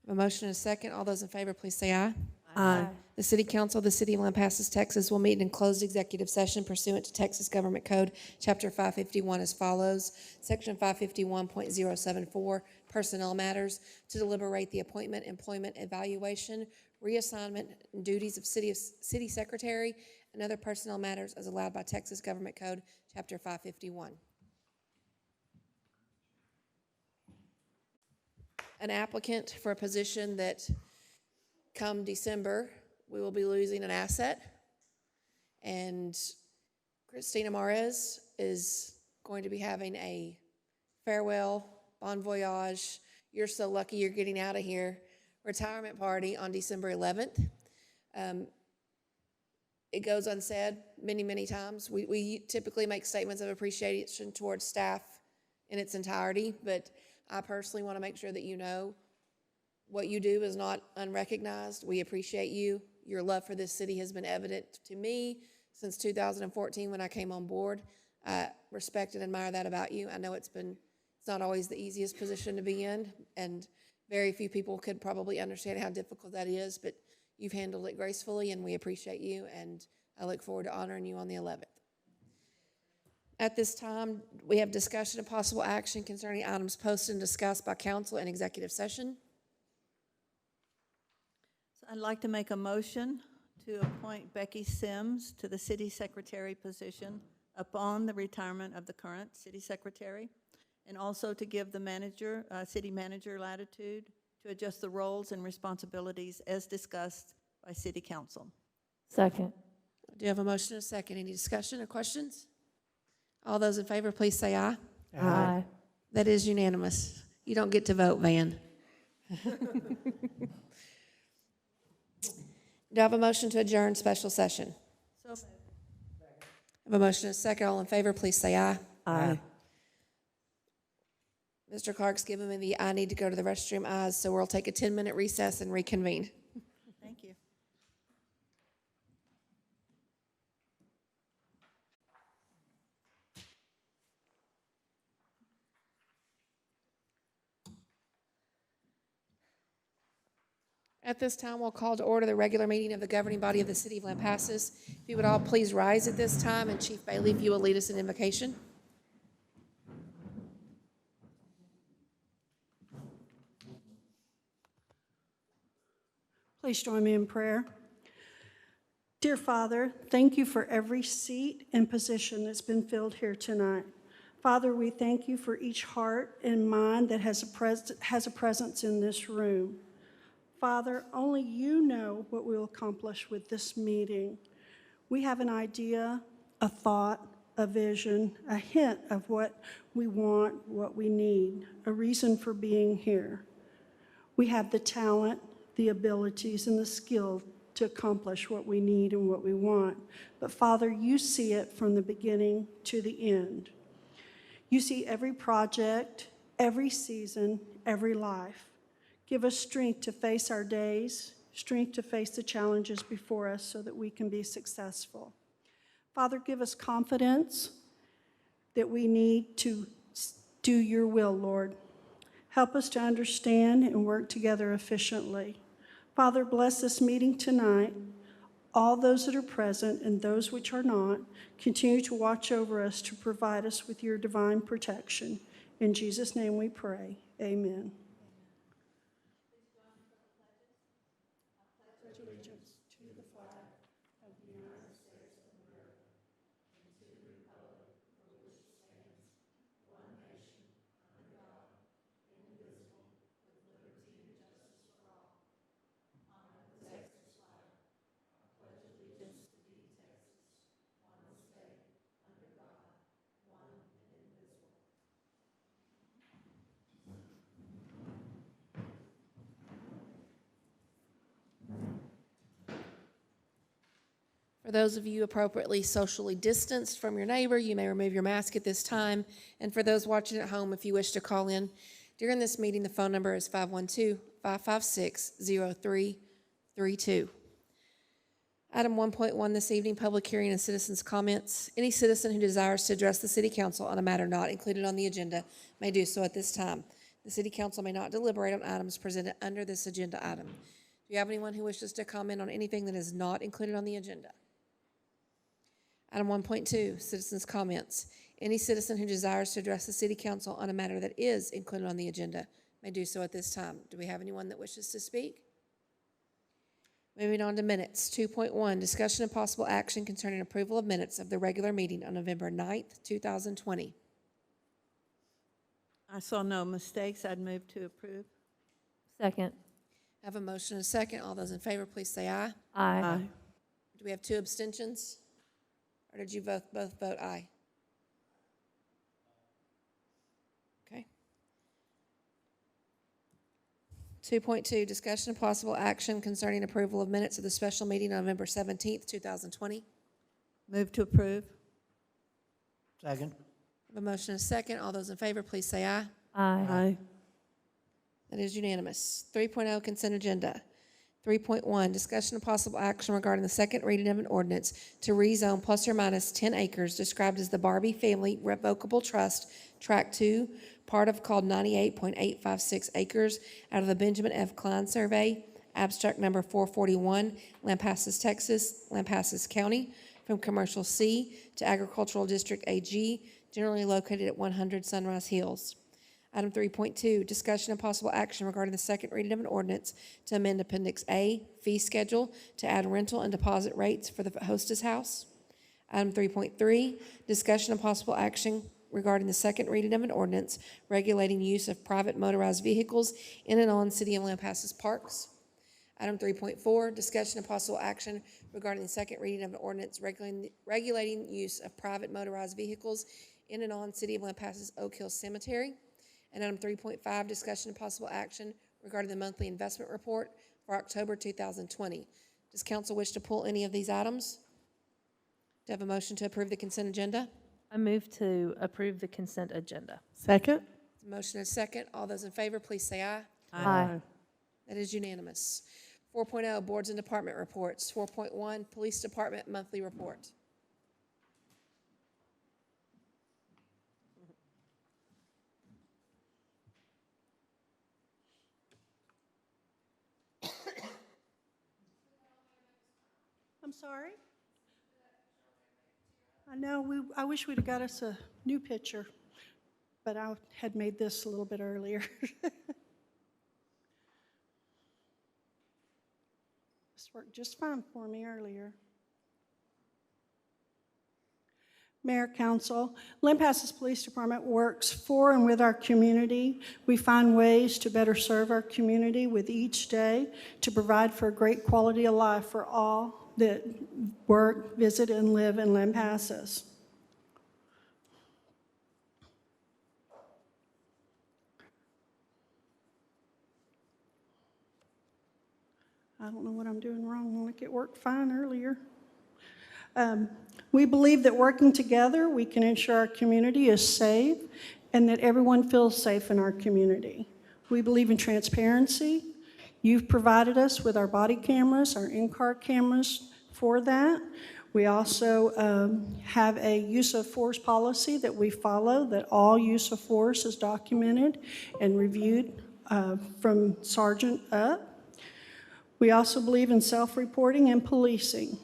[SPEAKER 1] A motion and a second. All those in favor, please say aye.
[SPEAKER 10] Aye.
[SPEAKER 1] The City Council of the City of Lampasas, Texas will meet in closed executive session pursuant to Texas Government Code, Chapter 551 as follows. Section 551.074, Personnel Matters, to deliberate the appointment, employment, evaluation, reassignment, and duties of City Secretary, and other personnel matters as allowed by Texas Government Code, Chapter 551. An applicant for a position that come December, we will be losing an asset. And Christina Mares is going to be having a farewell, bon voyage, you're so lucky you're getting out of here, retirement party on December 11th. It goes unsaid many, many times. We typically make statements of appreciation towards staff in its entirety, but I personally want to make sure that you know what you do is not unrecognized. We appreciate you. Your love for this city has been evident to me since 2014 when I came on board. I respect and admire that about you. I know it's not always the easiest position to be in, and very few people could probably understand how difficult that is, but you've handled it gracefully, and we appreciate you, and I look forward to honoring you on the 11th. At this time, we have discussion of possible action concerning items posted and discussed by council in executive session.
[SPEAKER 5] So I'd like to make a motion to appoint Becky Sims to the city secretary position upon the retirement of the current city secretary, and also to give the city manager latitude to adjust the roles and responsibilities as discussed by city council.
[SPEAKER 6] Second.
[SPEAKER 1] Do you have a motion and a second? Any discussion or questions? All those in favor, please say aye.
[SPEAKER 6] Aye.
[SPEAKER 1] That is unanimous. You don't get to vote, Van. Do I have a motion to adjourn special session?
[SPEAKER 5] So moved.
[SPEAKER 1] I have a motion and a second. All in favor, please say aye.
[SPEAKER 10] Aye.
[SPEAKER 1] Mr. Clark's giving me the I need to go to the restroom eyes, so we'll take a 10-minute recess and reconvene.
[SPEAKER 5] Thank you.
[SPEAKER 1] At this time, we'll call to order the regular meeting of the governing body of the city of Lampasas. If you would all please rise at this time, and Chief Bailey, if you will lead us in invocation.
[SPEAKER 11] Please join me in prayer. Dear Father, thank you for every seat and position that's been filled here tonight. Father, we thank you for each heart and mind that has a presence in this room. Father, only you know what we'll accomplish with this meeting. We have an idea, a thought, a vision, a hint of what we want, what we need, a reason for being here. We have the talent, the abilities, and the skill to accomplish what we need and what we want. But Father, you see it from the beginning to the end. You see every project, every season, every life. Give us strength to face our days, strength to face the challenges before us so that we can be successful. Father, give us confidence that we need to do your will, Lord. Help us to understand and work together efficiently. Father, bless this meeting tonight. All those that are present and those which are not, continue to watch over us to provide us with your divine protection. In Jesus' name we pray. Amen.
[SPEAKER 1] For those of you appropriately socially distanced from your neighbor, you may remove your mask at this time. And for those watching at home, if you wish to call in during this meeting, the phone number is 512-556-0332. Item 1.1 this evening, public hearing and citizens' comments. Any citizen who desires to address the City Council on a matter not included on the agenda may do so at this time. The City Council may not deliberate on items presented under this agenda item. Do you have anyone who wishes to comment on anything that is not included on the agenda? Item 1.2, citizens' comments. Any citizen who desires to address the City Council on a matter that is included on the agenda may do so at this time. Do we have anyone that wishes to speak? Moving on to minutes. 2.1, discussion and possible action concerning approval of minutes of the regular meeting on November 9th, 2020.
[SPEAKER 5] I saw no mistakes. I'd move to approve.
[SPEAKER 6] Second.
[SPEAKER 1] I have a motion and a second. All those in favor, please say aye.
[SPEAKER 6] Aye.
[SPEAKER 1] Do we have two abstentions? Or did you both vote aye? Okay. 2.2, discussion and possible action concerning approval of minutes of the special meeting on November 17th, 2020.
[SPEAKER 5] Move to approve.
[SPEAKER 7] Second.
[SPEAKER 1] I have a motion and a second. All those in favor, please say aye.
[SPEAKER 6] Aye.
[SPEAKER 1] That is unanimous. 3.0, consent agenda. 3.1, discussion of possible action regarding the second reading of an ordinance to rezone plus or minus 10 acres described as the Barbie Family Revocable Trust, Tract 2, part of called 98.856 acres out of the Benjamin F. Klein Survey, abstract number 441, Lampasas, Texas, Lampasas County, from Commercial C to Agricultural District AG, generally located at 100 Sunrise Hills. Item 3.2, discussion and possible action regarding the second reading of an ordinance to amend Appendix A, fee schedule, to add rental and deposit rates for the hostess house. Item 3.3, discussion and possible action regarding the second reading of an ordinance regulating use of private motorized vehicles in and on City of Lampasas parks. Item 3.4, discussion and possible action regarding the second reading of an ordinance regulating use of private motorized vehicles in and on City of Lampasas Oak Hill Cemetery. And item 3.5, discussion and possible action regarding the monthly investment report for October 2020. Does council wish to pull any of these items? Do I have a motion to approve the consent agenda?
[SPEAKER 6] I move to approve the consent agenda.
[SPEAKER 10] Second?
[SPEAKER 1] Motion is second. All those in favor, please say aye.
[SPEAKER 6] Aye.
[SPEAKER 1] That is unanimous. 4.0, Boards and Department Reports. 4.1, Police Department Monthly Report.
[SPEAKER 11] I'm sorry? I know, I wish we'd have got us a new picture, but I had made this a little bit earlier. This worked just fine for me earlier. Mayor, Council, Lampasas Police Department works for and with our community. We find ways to better serve our community with each day to provide for a great quality of life for all that work, visit, and live in Lampasas. I don't know what I'm doing wrong. Like it worked fine earlier. We believe that working together, we can ensure our community is safe and that everyone feels safe in our community. We believe in transparency. You've provided us with our body cameras, our in-car cameras for that. We also have a use of force policy that we follow, that all use of force is documented and reviewed from sergeant up. We also believe in self-reporting and policing.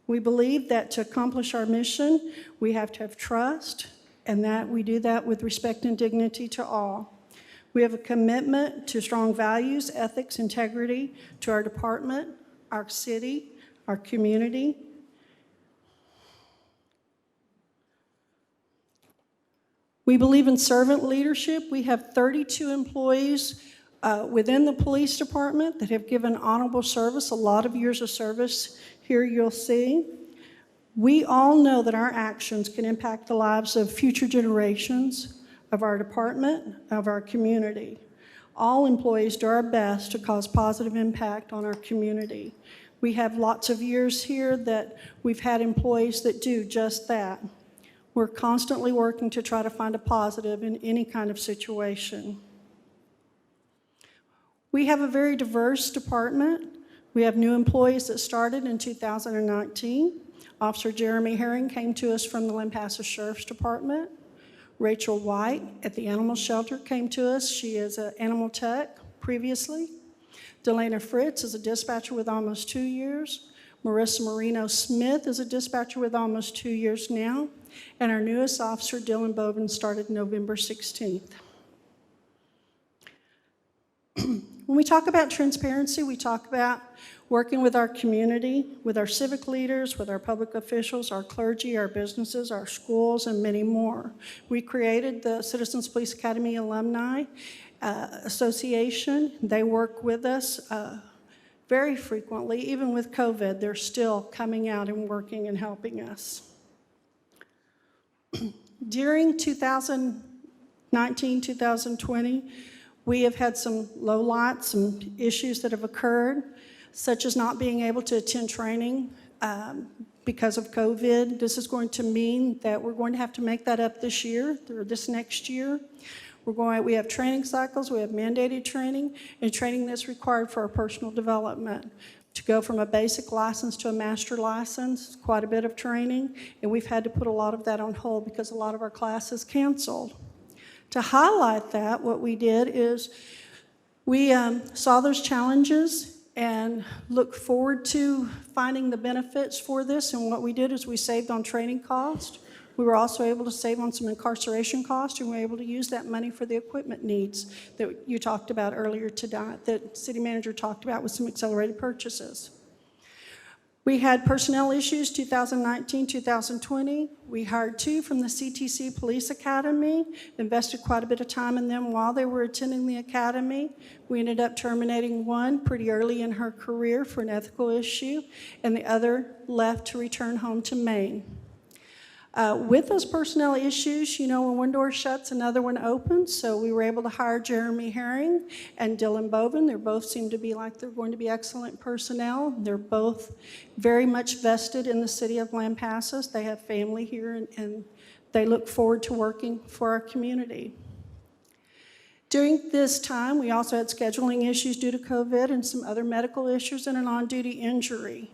[SPEAKER 11] We believe that to accomplish our mission, we have to have trust, and that we do that with respect and dignity to all. We have a commitment to strong values, ethics, integrity to our department, our city, our community. We believe in servant leadership. We have 32 employees within the police department that have given honorable service, a lot of years of service. Here you'll see. We all know that our actions can impact the lives of future generations of our department, of our community. All employees do our best to cause positive impact on our community. We have lots of years here that we've had employees that do just that. We're constantly working to try to find a positive in any kind of situation. We have a very diverse department. We have new employees that started in 2019. Officer Jeremy Herring came to us from the Lampasas Sheriff's Department. Rachel White at the animal shelter came to us. She is an animal tech previously. Delana Fritz is a dispatcher with almost 2 years. Marissa Marino Smith is a dispatcher with almost 2 years now. And our newest officer, Dylan Bobin, started November 16th. When we talk about transparency, we talk about working with our community, with our civic leaders, with our public officials, our clergy, our businesses, our schools, and many more. We created the Citizens Police Academy Alumni Association. They work with us very frequently. Even with COVID, they're still coming out and working and helping us. During 2019, 2020, we have had some lowlights, some issues that have occurred, such as not being able to attend training because of COVID. This is going to mean that we're going to have to make that up this year, or this next year. We have training cycles, we have mandated training, and training that's required for our personal development. To go from a basic license to a master license, quite a bit of training, and we've had to put a lot of that on hold because a lot of our classes canceled. To highlight that, what we did is we saw those challenges and look forward to finding the benefits for this, and what we did is we saved on training cost. We were also able to save on some incarceration costs, and we were able to use that money for the equipment needs that you talked about earlier today, that City Manager talked about with some accelerated purchases. We had personnel issues 2019, 2020. We hired 2 from the CTC Police Academy, invested quite a bit of time in them while they were attending the academy. We ended up terminating 1 pretty early in her career for an ethical issue, and the other left to return home to Maine. With those personnel issues, you know, when one door shuts, another one opens. So we were able to hire Jeremy Herring and Dylan Bovin. They both seem to be like they're going to be excellent personnel. They're both very much vested in the city of Lampasas. They have family here, and they look forward to working for our community. During this time, we also had scheduling issues due to COVID and some other medical issues and an on-duty injury.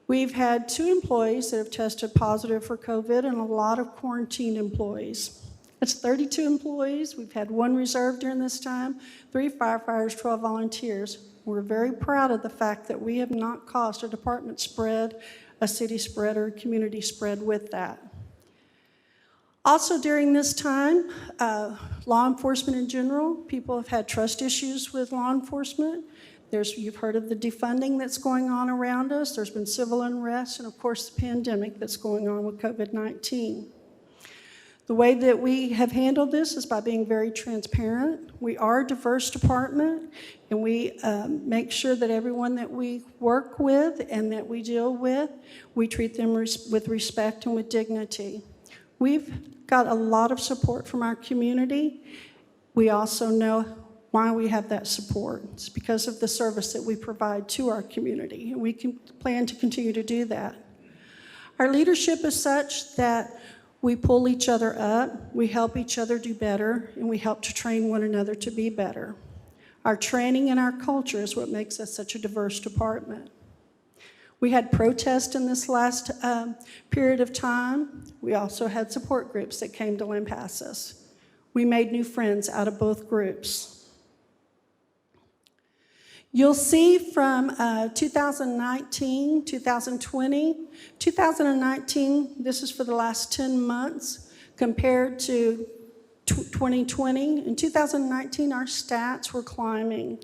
[SPEAKER 11] We've had 2 employees that have tested positive for COVID and a lot of quarantined employees. That's 32 employees. We've had 1 reserve during this time, 3 firefighters, 12 volunteers. We're very proud of the fact that we have not caused a department spread, a city spread, or a community spread with that. Also during this time, law enforcement in general, people have had trust issues with law enforcement. You've heard of the defunding that's going on around us. There's been civil unrest, and of course the pandemic that's going on with COVID-19. The way that we have handled this is by being very transparent. We are a diverse department, and we make sure that everyone that we work with and that we deal with, we treat them with respect and with dignity. We've got a lot of support from our community. We also know why we have that support. It's because of the service that we provide to our community, and we can plan to continue to do that. Our leadership is such that we pull each other up, we help each other do better, and we help to train one another to be better. Our training and our culture is what makes us such a diverse department. We had protests in this last period of time. We also had support groups that came to Lampasas. We made new friends out of both groups. You'll see from 2019, 2020, 2019, this is for the last 10 months, compared to 2020. In 2019, our stats were climbing.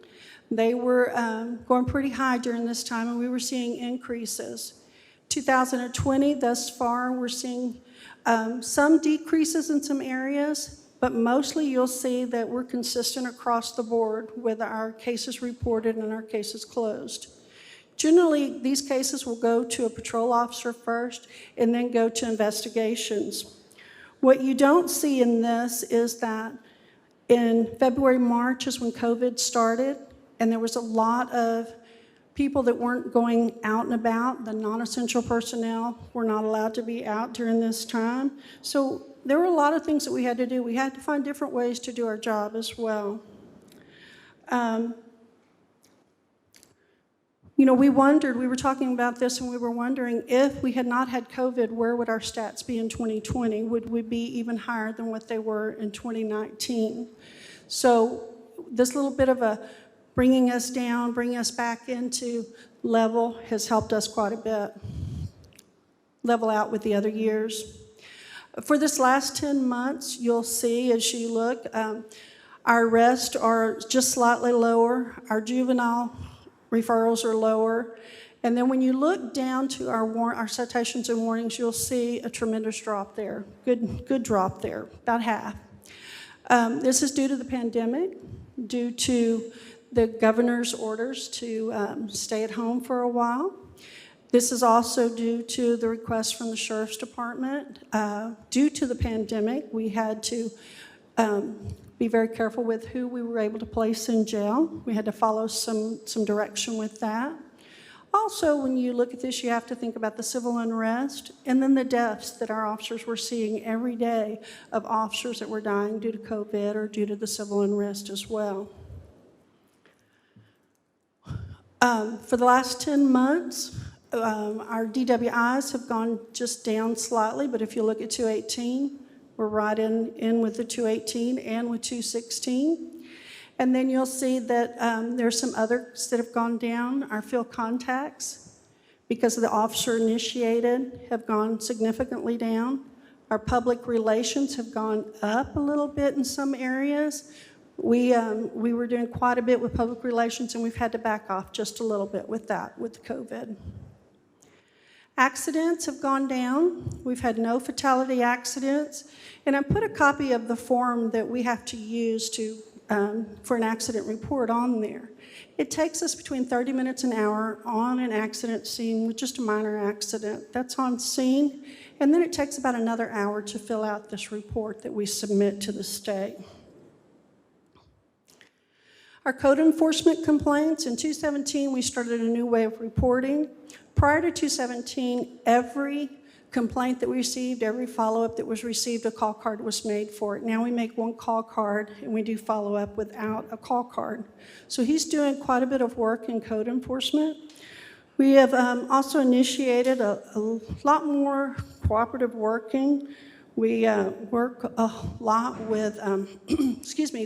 [SPEAKER 11] They were going pretty high during this time, and we were seeing increases. 2020, thus far, we're seeing some decreases in some areas, but mostly you'll see that we're consistent across the board with our cases reported and our cases closed. Generally, these cases will go to a patrol officer first and then go to investigations. What you don't see in this is that in February, March is when COVID started, and there was a lot of people that weren't going out and about. The non-essential personnel were not allowed to be out during this time. So there were a lot of things that we had to do. We had to find different ways to do our job as well. You know, we were talking about this, and we were wondering if we had not had COVID, where would our stats be in 2020? Would we be even higher than what they were in 2019? So this little bit of a bringing us down, bringing us back into level has helped us quite a bit. Level out with the other years. For this last 10 months, you'll see as you look, our arrests are just slightly lower. Our juvenile referrals are lower. And then when you look down to our citations and warnings, you'll see a tremendous drop there. Good drop there, about half. This is due to the pandemic, due to the governor's orders to stay at home for a while. This is also due to the request from the Sheriff's Department. Due to the pandemic, we had to be very careful with who we were able to place in jail. We had to follow some direction with that. Also, when you look at this, you have to think about the civil unrest and then the deaths that our officers were seeing every day of officers that were dying due to COVID or due to the civil unrest as well. For the last 10 months, our DWIs have gone just down slightly, but if you look at 218, we're right in with the 218 and with 216. And then you'll see that there's some others that have gone down. Our field contacts, because of the officer initiated, have gone significantly down. Our public relations have gone up a little bit in some areas. We were doing quite a bit with public relations, and we've had to back off just a little bit with that, with COVID. Accidents have gone down. We've had no fatality accidents. And I put a copy of the form that we have to use to for an accident report on there. It takes us between 30 minutes and an hour on an accident scene with just a minor accident. That's on scene. And then it takes about another hour to fill out this report that we submit to the state. Our code enforcement complaints, in 2017, we started a new way of reporting. Prior to 2017, every complaint that we received, every follow-up that was received, a call card was made for it. Now we make one call card and we do follow-up without a call card. So he's doing quite a bit of work in code enforcement. We have also initiated a lot more cooperative working. We work a lot with,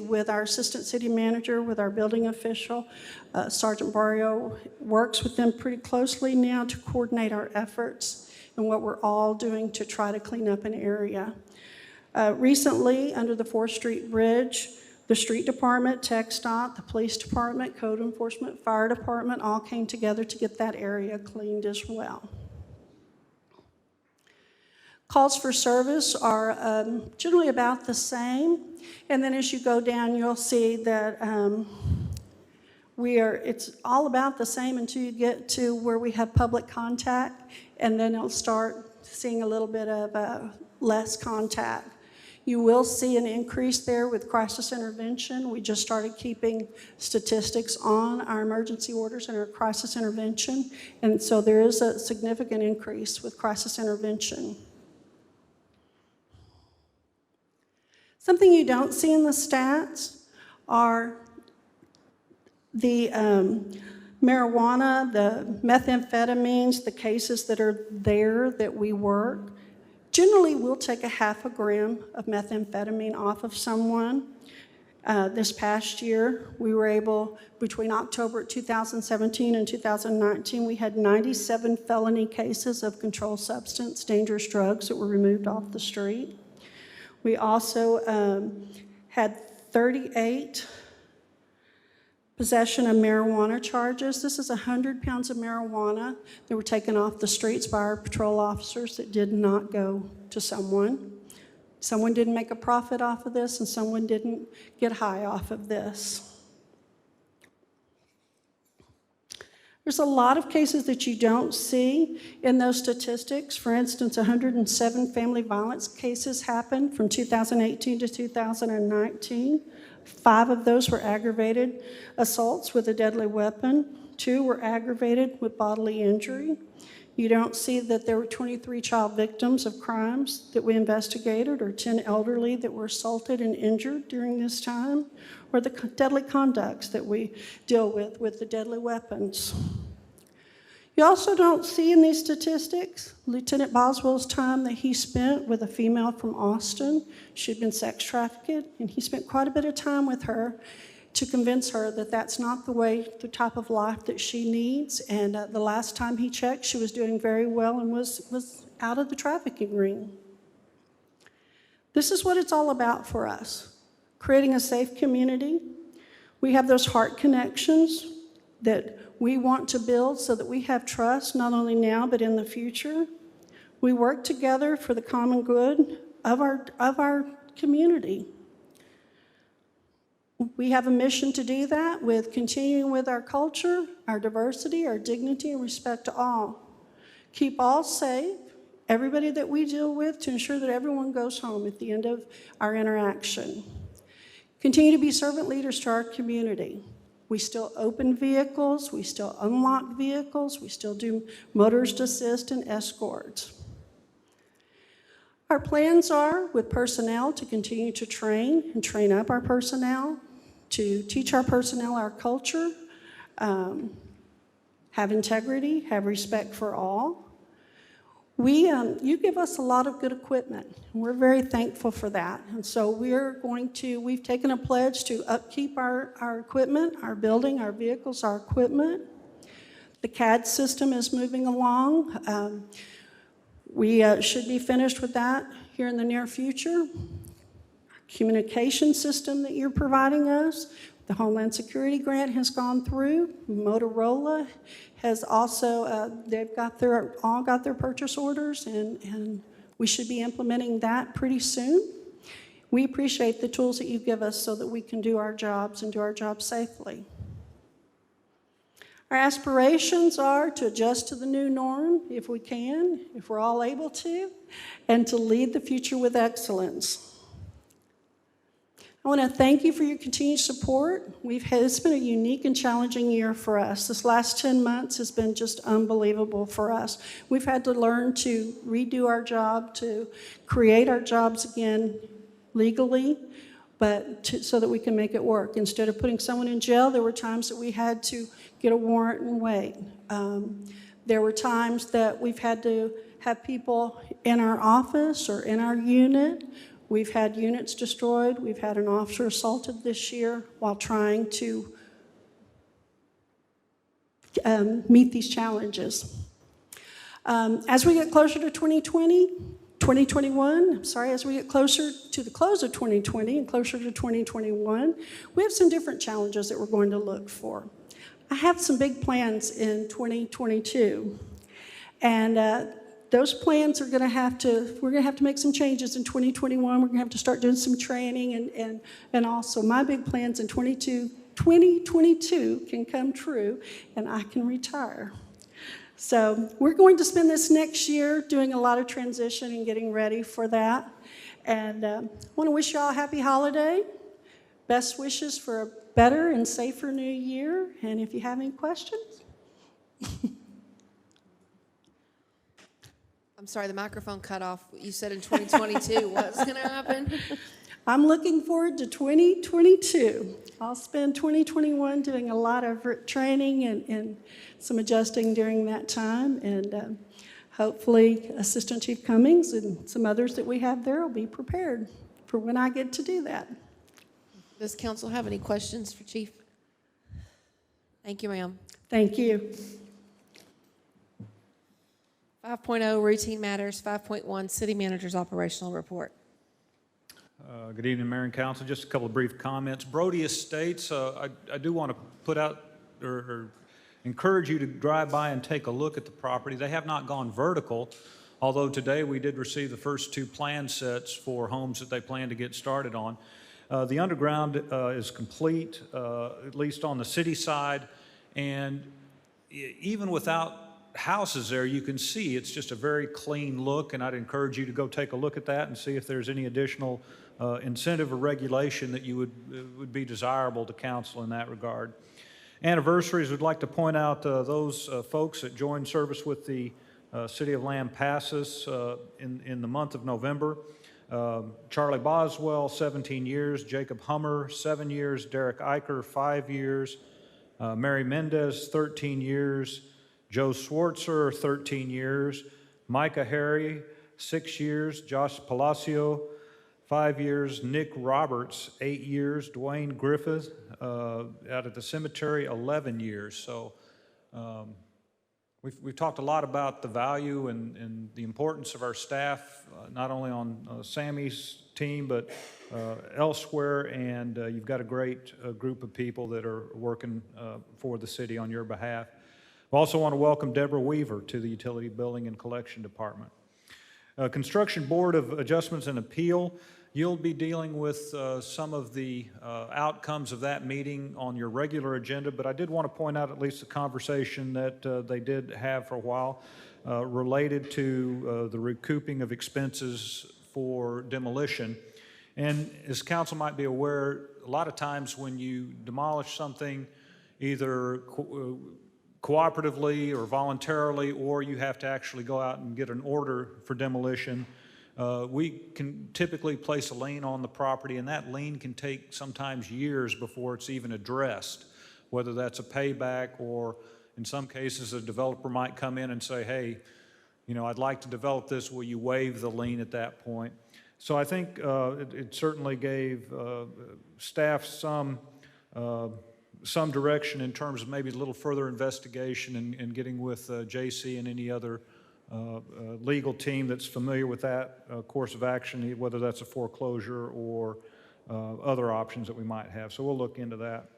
[SPEAKER 11] with our assistant city manager, with our building official. Sergeant Barrio works with them pretty closely now to coordinate our efforts and what we're all doing to try to clean up an area. Recently, under the 4th Street Bridge, the street department, TxDOT, the police department, code enforcement, fire department all came together to get that area cleaned as well. Calls for service are generally about the same. And then as you go down, you'll see that it's all about the same until you get to where we have public contact, and then it'll start seeing a little bit of less contact. You will see an increase there with crisis intervention. We just started keeping statistics on our emergency orders and our crisis intervention, and so there is a significant increase with crisis intervention. Something you don't see in the stats are the marijuana, the methamphetamines, the cases that are there that we work. Generally, we'll take a half a gram of methamphetamine off of someone. This past year, we were able, between October 2017 and 2019, we had 97 felony cases of controlled substance, dangerous drugs that were removed off the street. We also had 38 possession of marijuana charges. This is 100 pounds of marijuana that were taken off the streets by our patrol officers that did not go to someone. Someone didn't make a profit off of this, and someone didn't get high off of this. There's a lot of cases that you don't see in those statistics. For instance, 107 family violence cases happened from 2018 to 2019. 5 of those were aggravated assaults with a deadly weapon. 2 were aggravated with bodily injury. You don't see that there were 23 child victims of crimes that we investigated, or 10 elderly that were assaulted and injured during this time, or the deadly conducts that we deal with the deadly weapons. You also don't see in these statistics Lieutenant Boswell's time that he spent with a female from Austin. She'd been sex trafficked, and he spent quite a bit of time with her to convince her that that's not the type of life that she needs. And the last time he checked, she was doing very well and was out of the trafficking ring. This is what it's all about for us, creating a safe community. We have those heart connections that we want to build so that we have trust not only now but in the future. We work together for the common good of our community. We have a mission to do that with continuing with our culture, our diversity, our dignity, and respect to all. Keep all safe, everybody that we deal with, to ensure that everyone goes home at the end of our interaction. Continue to be servant leaders to our community. We still open vehicles, we still unlock vehicles, we still do motorist assist and escorts. Our plans are with personnel to continue to train and train up our personnel, to teach our personnel our culture, have integrity, have respect for all. You give us a lot of good equipment, and we're very thankful for that. And so we've taken a pledge to upkeep our equipment, our building, our vehicles, our equipment. The CAD system is moving along. We should be finished with that here in the near future. Communication system that you're providing us, the Homeland Security grant has gone through. Motorola has also, they've all got their purchase orders, and we should be implementing that pretty soon. We appreciate the tools that you give us so that we can do our jobs and do our jobs safely. Our aspirations are to adjust to the new norm if we can, if we're all able to, and to lead the future with excellence. I want to thank you for your continued support. It's been a unique and challenging year for us. This last 10 months has been just unbelievable for us. We've had to learn to redo our job, to create our jobs again legally, so that we can make it work. Instead of putting someone in jail, there were times that we had to get a warrant and wait. There were times that we've had to have people in our office or in our unit. We've had units destroyed. We've had an officer assaulted this year while trying to meet these challenges. As we get closer to 2021, as we get closer to the close of 2020 and closer to 2021, we have some different challenges that we're going to look for. I have some big plans in 2022, and those plans are going to we're going to have to make some changes in 2021. We're going to have to start doing some training, and also my big plans in 2022 can come true, and I can retire. So we're going to spend this next year doing a lot of transition and getting ready for that. And I want to wish you all a happy holiday. Best wishes for a better and safer new year. And if you have any questions.
[SPEAKER 1] I'm sorry, the microphone cut off. You said in 2022, what's going to happen?
[SPEAKER 11] I'm looking forward to 2022. I'll spend 2021 doing a lot of training and some adjusting during that time. And hopefully Assistant Chief Cummings and some others that we have there will be prepared for when I get to do that.
[SPEAKER 1] Does council have any questions for Chief? Thank you, ma'am.
[SPEAKER 11] Thank you.
[SPEAKER 1] 5.0 routine matters. 5.1 city manager's operational report.
[SPEAKER 2] Good evening, Mayor and Council. Just a couple of brief comments. Brody Estates, I do want to put out or encourage you to drive by and take a look at the property. They have not gone vertical, although today we did receive the first 2 plan sets for homes that they plan to get started on. The underground is complete, at least on the city side, and even without houses there, you can see it's just a very clean look, and I'd encourage you to go take a look at that and see if there's any additional incentive or regulation that you would be desirable to council in that regard. Anniversaries, we'd like to point out those folks that joined service with the city of Lampasas in the month of November. Charlie Boswell, 17 years, Jacob Hummer, 7 years, Derek Eicher, 5 years, Mary Mendez, 13 years, Joe Swartzer, 13 years, Micah Harry, 6 years, Josh Palacio, 5 years, Nick Roberts, 8 years, Dwayne Griffith, out at the cemetery, 11 years. So we've talked a lot about the value and the importance of our staff, not only on Sammy's team, but elsewhere, and you've got a great group of people that are working for the city on your behalf. We also want to welcome Deborah Weaver to the Utility Building and Collection Department. Construction Board of Adjustments and Appeal, you'll be dealing with some of the outcomes of that meeting on your regular agenda, but I did want to point out at least a conversation that they did have for a while related to the recouping of expenses for demolition. And as council might be aware, a lot of times when you demolish something, either cooperatively or voluntarily, or you have to actually go out and get an order for demolition, we can typically place a lien on the property, and that lien can take sometimes years before it's even addressed, whether that's a payback or in some cases a developer might come in and say, hey, you know, I'd like to develop this, will you waive the lien at that point? So I think it certainly gave staff some direction in terms of maybe a little further investigation and getting with JC and any other legal team that's familiar with that course of action, whether that's a foreclosure or other options that we might have. So we'll look into that.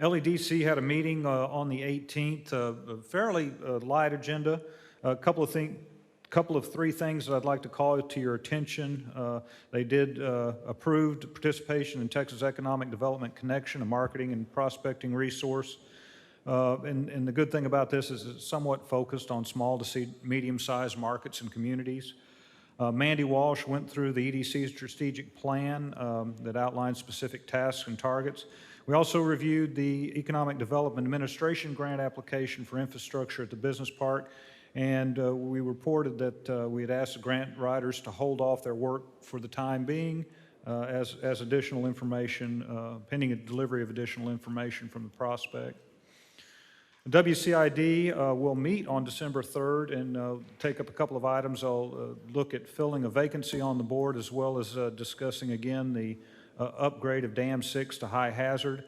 [SPEAKER 2] LEDC had a meeting on the 18th, a fairly light agenda, a couple of couple of three things that I'd like to call to your attention. They did approved participation in Texas Economic Development Connection, a marketing and prospecting resource. And the good thing about this is it's somewhat focused on small to medium-sized markets and communities. Mandy Walsh went through the EDC's strategic plan that outlines specific tasks and targets. We also reviewed the Economic Development Administration grant application for infrastructure at the business park, and we reported that we had asked the grant writers to hold off their work for the time being as additional information, pending a delivery of additional information from the prospect. WCID will meet on December 3rd and take up a couple of items. I'll look at filling a vacancy on the board, as well as discussing again the upgrade of Dam 6 to high hazard.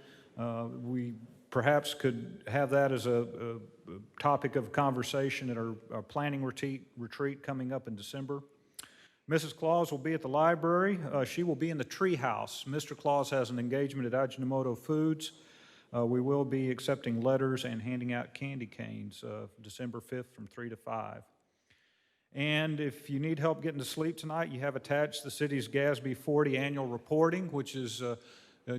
[SPEAKER 2] We perhaps could have that as a topic of conversation at our planning retreat coming up in December. Mrs. Claus will be at the library. She will be in the tree house. Mr. Claus has an engagement at Ajinomoto Foods. We will be accepting letters and handing out candy canes December 5th from 3 to 5. And if you need help getting to sleep tonight, you have attached the city's GASB 40 annual reporting, which is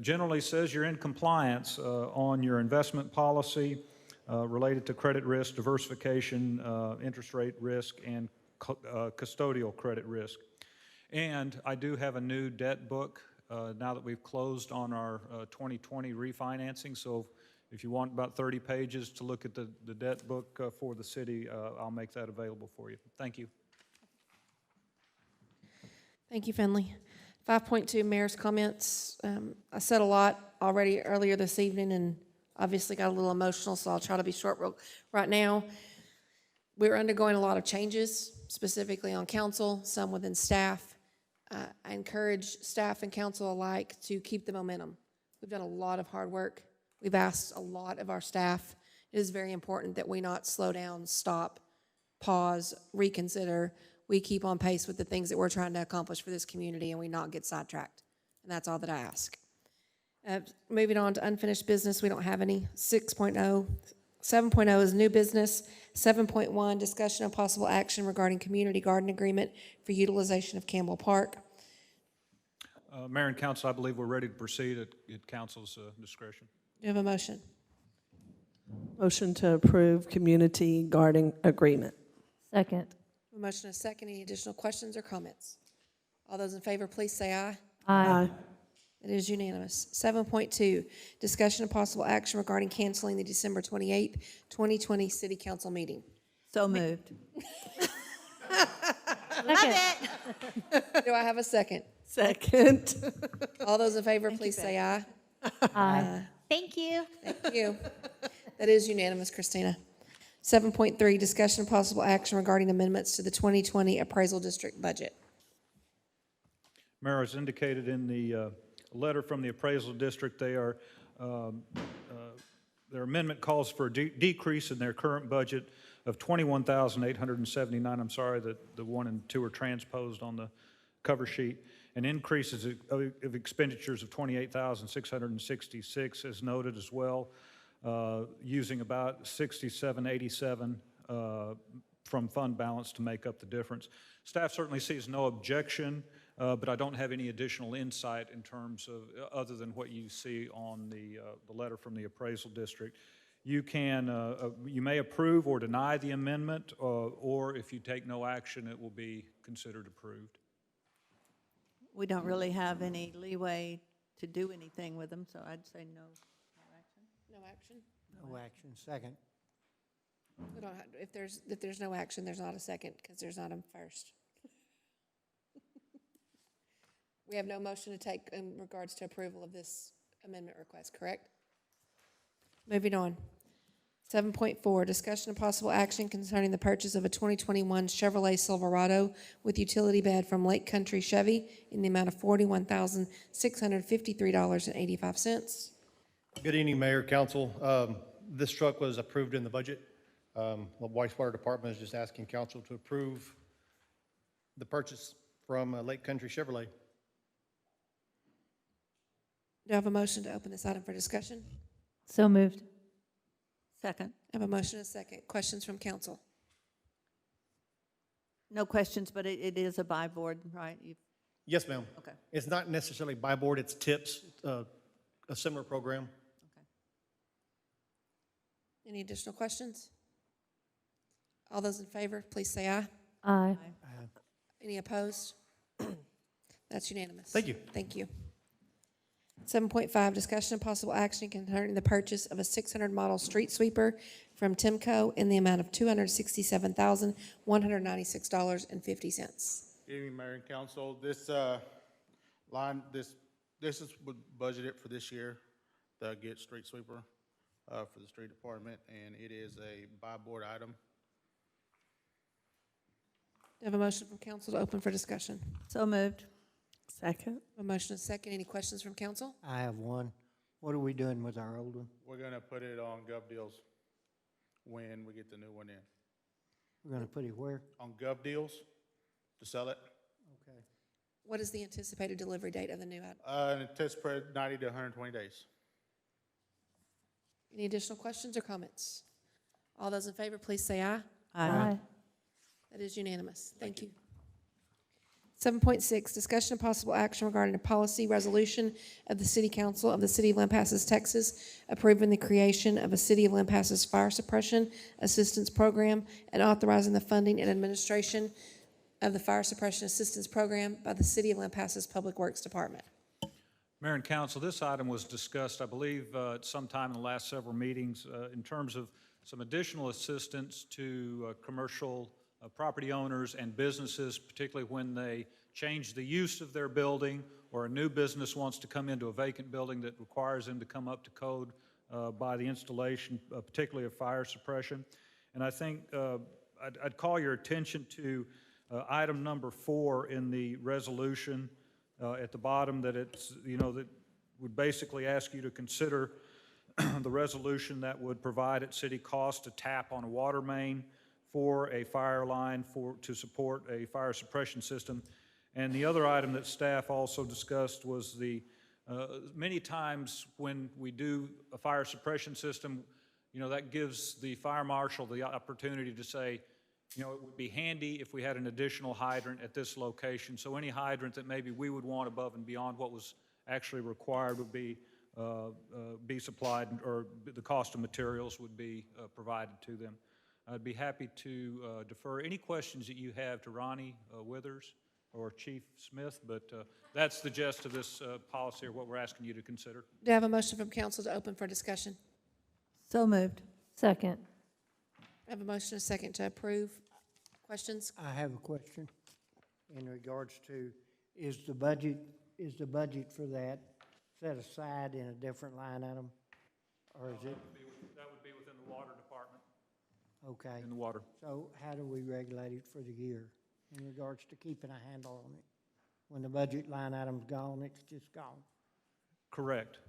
[SPEAKER 2] generally says you're in compliance on your investment policy related to credit risk, diversification, interest rate risk, and custodial credit risk. And I do have a new debt book now that we've closed on our 2020 refinancing. So if you want about 30 pages to look at the debt book for the city, I'll make that available for you. Thank you.
[SPEAKER 1] Thank you, Finley. 5.2, Mayor's comments. I said a lot already earlier this evening and obviously got a little emotional, so I'll try to be short right now. We're undergoing a lot of changes, specifically on council, some within staff. I encourage staff and council alike to keep the momentum. We've done a lot of hard work. We've asked a lot of our staff. It is very important that we not slow down, stop, pause, reconsider. We keep on pace with the things that we're trying to accomplish for this community and we not get sidetracked. And that's all that I ask. Moving on to unfinished business, we don't have any. 6.0. 7.0 is new business. 7.1, discussion of possible action regarding community garden agreement for utilization of Campbell Park.
[SPEAKER 2] Mayor and council, I believe we're ready to proceed at council's discretion.
[SPEAKER 1] Do you have a motion?
[SPEAKER 10] Motion to approve community garden agreement.
[SPEAKER 6] Second.
[SPEAKER 1] A motion and a second. Any additional questions or comments? All those in favor, please say aye.
[SPEAKER 10] Aye.
[SPEAKER 1] It is unanimous. 7.2, discussion of possible action regarding canceling the December 28th, 2020 City Council meeting.
[SPEAKER 5] So moved.
[SPEAKER 6] Second.
[SPEAKER 1] Do I have a second?
[SPEAKER 10] Second.
[SPEAKER 1] All those in favor, please say aye.
[SPEAKER 6] Aye.
[SPEAKER 8] Thank you.
[SPEAKER 1] Thank you. That is unanimous, Christina. 7.3, discussion of possible action regarding amendments to the 2020 appraisal district budget.
[SPEAKER 2] Mayor, as indicated in the letter from the appraisal district, their amendment calls for a decrease in their current budget of $21,879. I'm sorry that the 1 and 2 are transposed on the cover sheet. And increases of expenditures of $28,666 as noted as well, using about $67.87 from fund balance to make up the difference. Staff certainly sees no objection, but I don't have any additional insight in terms of, other than what you see on the letter from the appraisal district. You may approve or deny the amendment, or if you take no action, it will be considered approved.
[SPEAKER 5] We don't really have any leeway to do anything with them, so I'd say no action.
[SPEAKER 1] No action?
[SPEAKER 7] No action. Second.
[SPEAKER 1] We don't have, if there's no action, there's not a second because there's not a first. We have no motion to take in regards to approval of this amendment request, correct? Moving on. 7.4, discussion of possible action concerning the purchase of a 2021 Chevrolet Silverado with utility bed from Lake Country Chevy in the amount of $41,653.85.
[SPEAKER 12] Good evening, Mayor, Council. This truck was approved in the budget. The wastewater department is just asking council to approve the purchase from Lake Country Chevrolet.
[SPEAKER 1] Do I have a motion to open this item for discussion?
[SPEAKER 6] So moved.
[SPEAKER 5] Second.
[SPEAKER 1] I have a motion and a second. Questions from council?
[SPEAKER 5] No questions, but it is a buy board, right?
[SPEAKER 12] Yes, ma'am.
[SPEAKER 5] Okay.
[SPEAKER 12] It's not necessarily buy board, it's tips, a similar program.
[SPEAKER 5] Okay.
[SPEAKER 1] Any additional questions? All those in favor, please say aye.
[SPEAKER 6] Aye.
[SPEAKER 1] Any opposed? That's unanimous.
[SPEAKER 12] Thank you.
[SPEAKER 1] Thank you. 7.5, discussion and possible action concerning the purchase of a 600 model street sweeper from Timco in the amount of $267,196.50.
[SPEAKER 13] Evening, Mayor and Council. This line, this is budgeted for this year, the get street sweeper for the street department, and it is a buy board item.
[SPEAKER 1] Do I have a motion from council to open for discussion?
[SPEAKER 5] So moved.
[SPEAKER 10] Second.
[SPEAKER 1] A motion and a second. Any questions from council?
[SPEAKER 7] I have one. What are we doing with our old one?
[SPEAKER 13] We're gonna put it on Gov Deals when we get the new one in.
[SPEAKER 7] We're gonna put it where?
[SPEAKER 13] On Gov Deals to sell it.
[SPEAKER 7] Okay.
[SPEAKER 1] What is the anticipated delivery date of the new item?
[SPEAKER 13] It takes 90 to 120 days.
[SPEAKER 1] Any additional questions or comments? All those in favor, please say aye.
[SPEAKER 6] Aye.
[SPEAKER 1] That is unanimous. Thank you. 7.6, discussion and possible action regarding a policy resolution of the City Council of the City of Lampasas, Texas, approving the creation of a City of Lampasas Fire Suppression Assistance Program and authorizing the funding and administration of the Fire Suppression Assistance Program by the City of Lampasas Public Works Department.
[SPEAKER 2] Mayor and Council, this item was discussed, I believe, at some time in the last several meetings in terms of some additional assistance to commercial property owners and businesses, particularly when they change the use of their building or a new business wants to come into a vacant building that requires them to come up to code by the installation, particularly of fire suppression. And I think I'd call your attention to item number 4 in the resolution at the bottom, that it's, that would basically ask you to consider the resolution that would provide at city cost to tap on a water main for a fire line to support a fire suppression system. And the other item that staff also discussed was the many times when we do a fire suppression system, that gives the fire marshal the opportunity to say, it would be handy if we had an additional hydrant at this location. So any hydrant that maybe we would want above and beyond what was actually required would be supplied, or the cost of materials would be provided to them. I'd be happy to defer any questions that you have to Ronnie Withers or Chief Smith, but that's the gist of this policy, or what we're asking you to consider.
[SPEAKER 1] Do I have a motion from council to open for discussion?
[SPEAKER 5] So moved.
[SPEAKER 6] Second.
[SPEAKER 1] I have a motion and a second to approve. Questions?
[SPEAKER 7] I have a question in regards to, is the budget for that set aside in a different line item? Or is it?
[SPEAKER 2] That would be within the water department.
[SPEAKER 7] Okay.
[SPEAKER 2] In the water.
[SPEAKER 7] So how do we regulate it for the year in regards to keeping a handle on it? When the budget line item's gone, it's just gone.
[SPEAKER 2] Correct.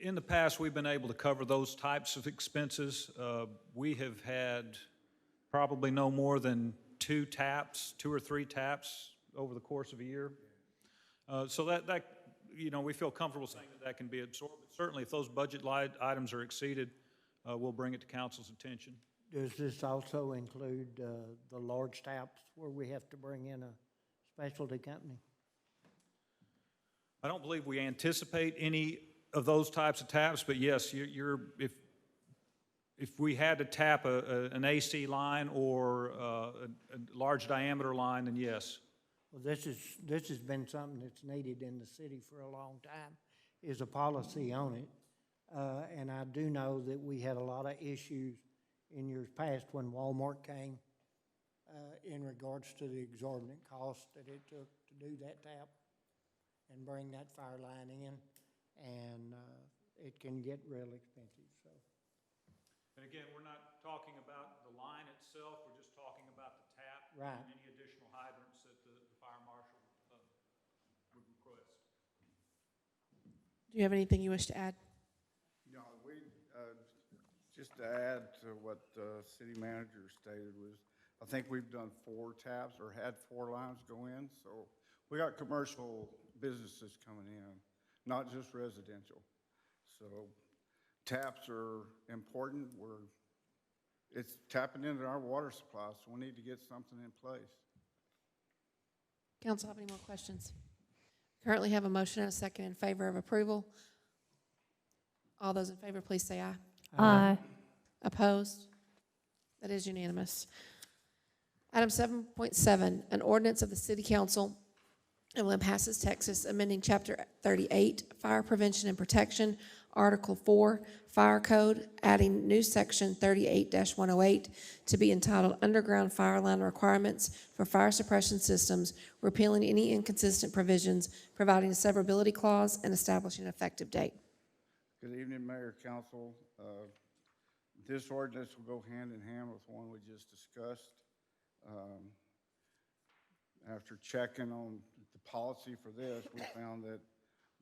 [SPEAKER 2] In the past, we've been able to cover those types of expenses. We have had probably no more than 2 or 3 taps over the course of a year. So that we feel comfortable saying that can be absorbed. Certainly, if those budget items are exceeded, we'll bring it to council's attention.
[SPEAKER 7] Does this also include the large taps where we have to bring in a specialty company?
[SPEAKER 2] I don't believe we anticipate any of those types of taps, but yes, if we had to tap an AC line or a large diameter line, then yes.
[SPEAKER 7] Well, this has been something that's needed in the city for a long time, is a policy on it. And I do know that we had a lot of issues in years past when Walmart came in regards to the exorbitant cost that it took to do that tap and bring that fire line in, and it can get real expensive. So.
[SPEAKER 2] And again, we're not talking about the line itself, we're just talking about the tap.
[SPEAKER 7] Right.
[SPEAKER 2] And any additional hydrants that the fire marshal would request.
[SPEAKER 1] Do you have anything you wish to add?
[SPEAKER 14] No, just to add to what the city manager stated was, I think we've done 4 taps or had 4 lines go in. So we got commercial businesses coming in, not just residential. So taps are important. it's tapping into our water supply, so we need to get something in place.
[SPEAKER 1] Council have any more questions? Currently have a motion and a second in favor of approval. All those in favor, please say aye.
[SPEAKER 6] Aye.
[SPEAKER 1] Opposed? That is unanimous. Item 7.7, an ordinance of the City Council of Lampasas, Texas, amending Chapter 38, Fire Prevention and Protection, Article 4, Fire Code, adding new Section 38-108 to be entitled Underground Fire Line Requirements for Fire Suppression Systems, repealing any inconsistent provisions, providing a severability clause, and establishing an effective date.
[SPEAKER 14] Good evening, Mayor, Council. This ordinance will go hand in hand with one we just discussed. After checking on the policy for this, we found that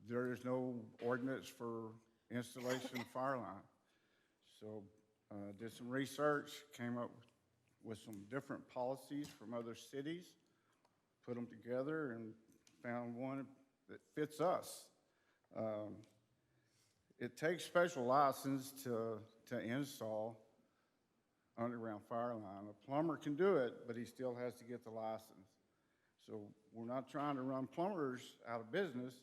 [SPEAKER 14] there is no ordinance for installation of fire line. So did some research, came up with some different policies from other cities, put them together, and found one that fits us. It takes special license to install underground fire line. A plumber can do it, but he still has to get the license. So we're not trying to run plumbers out of business.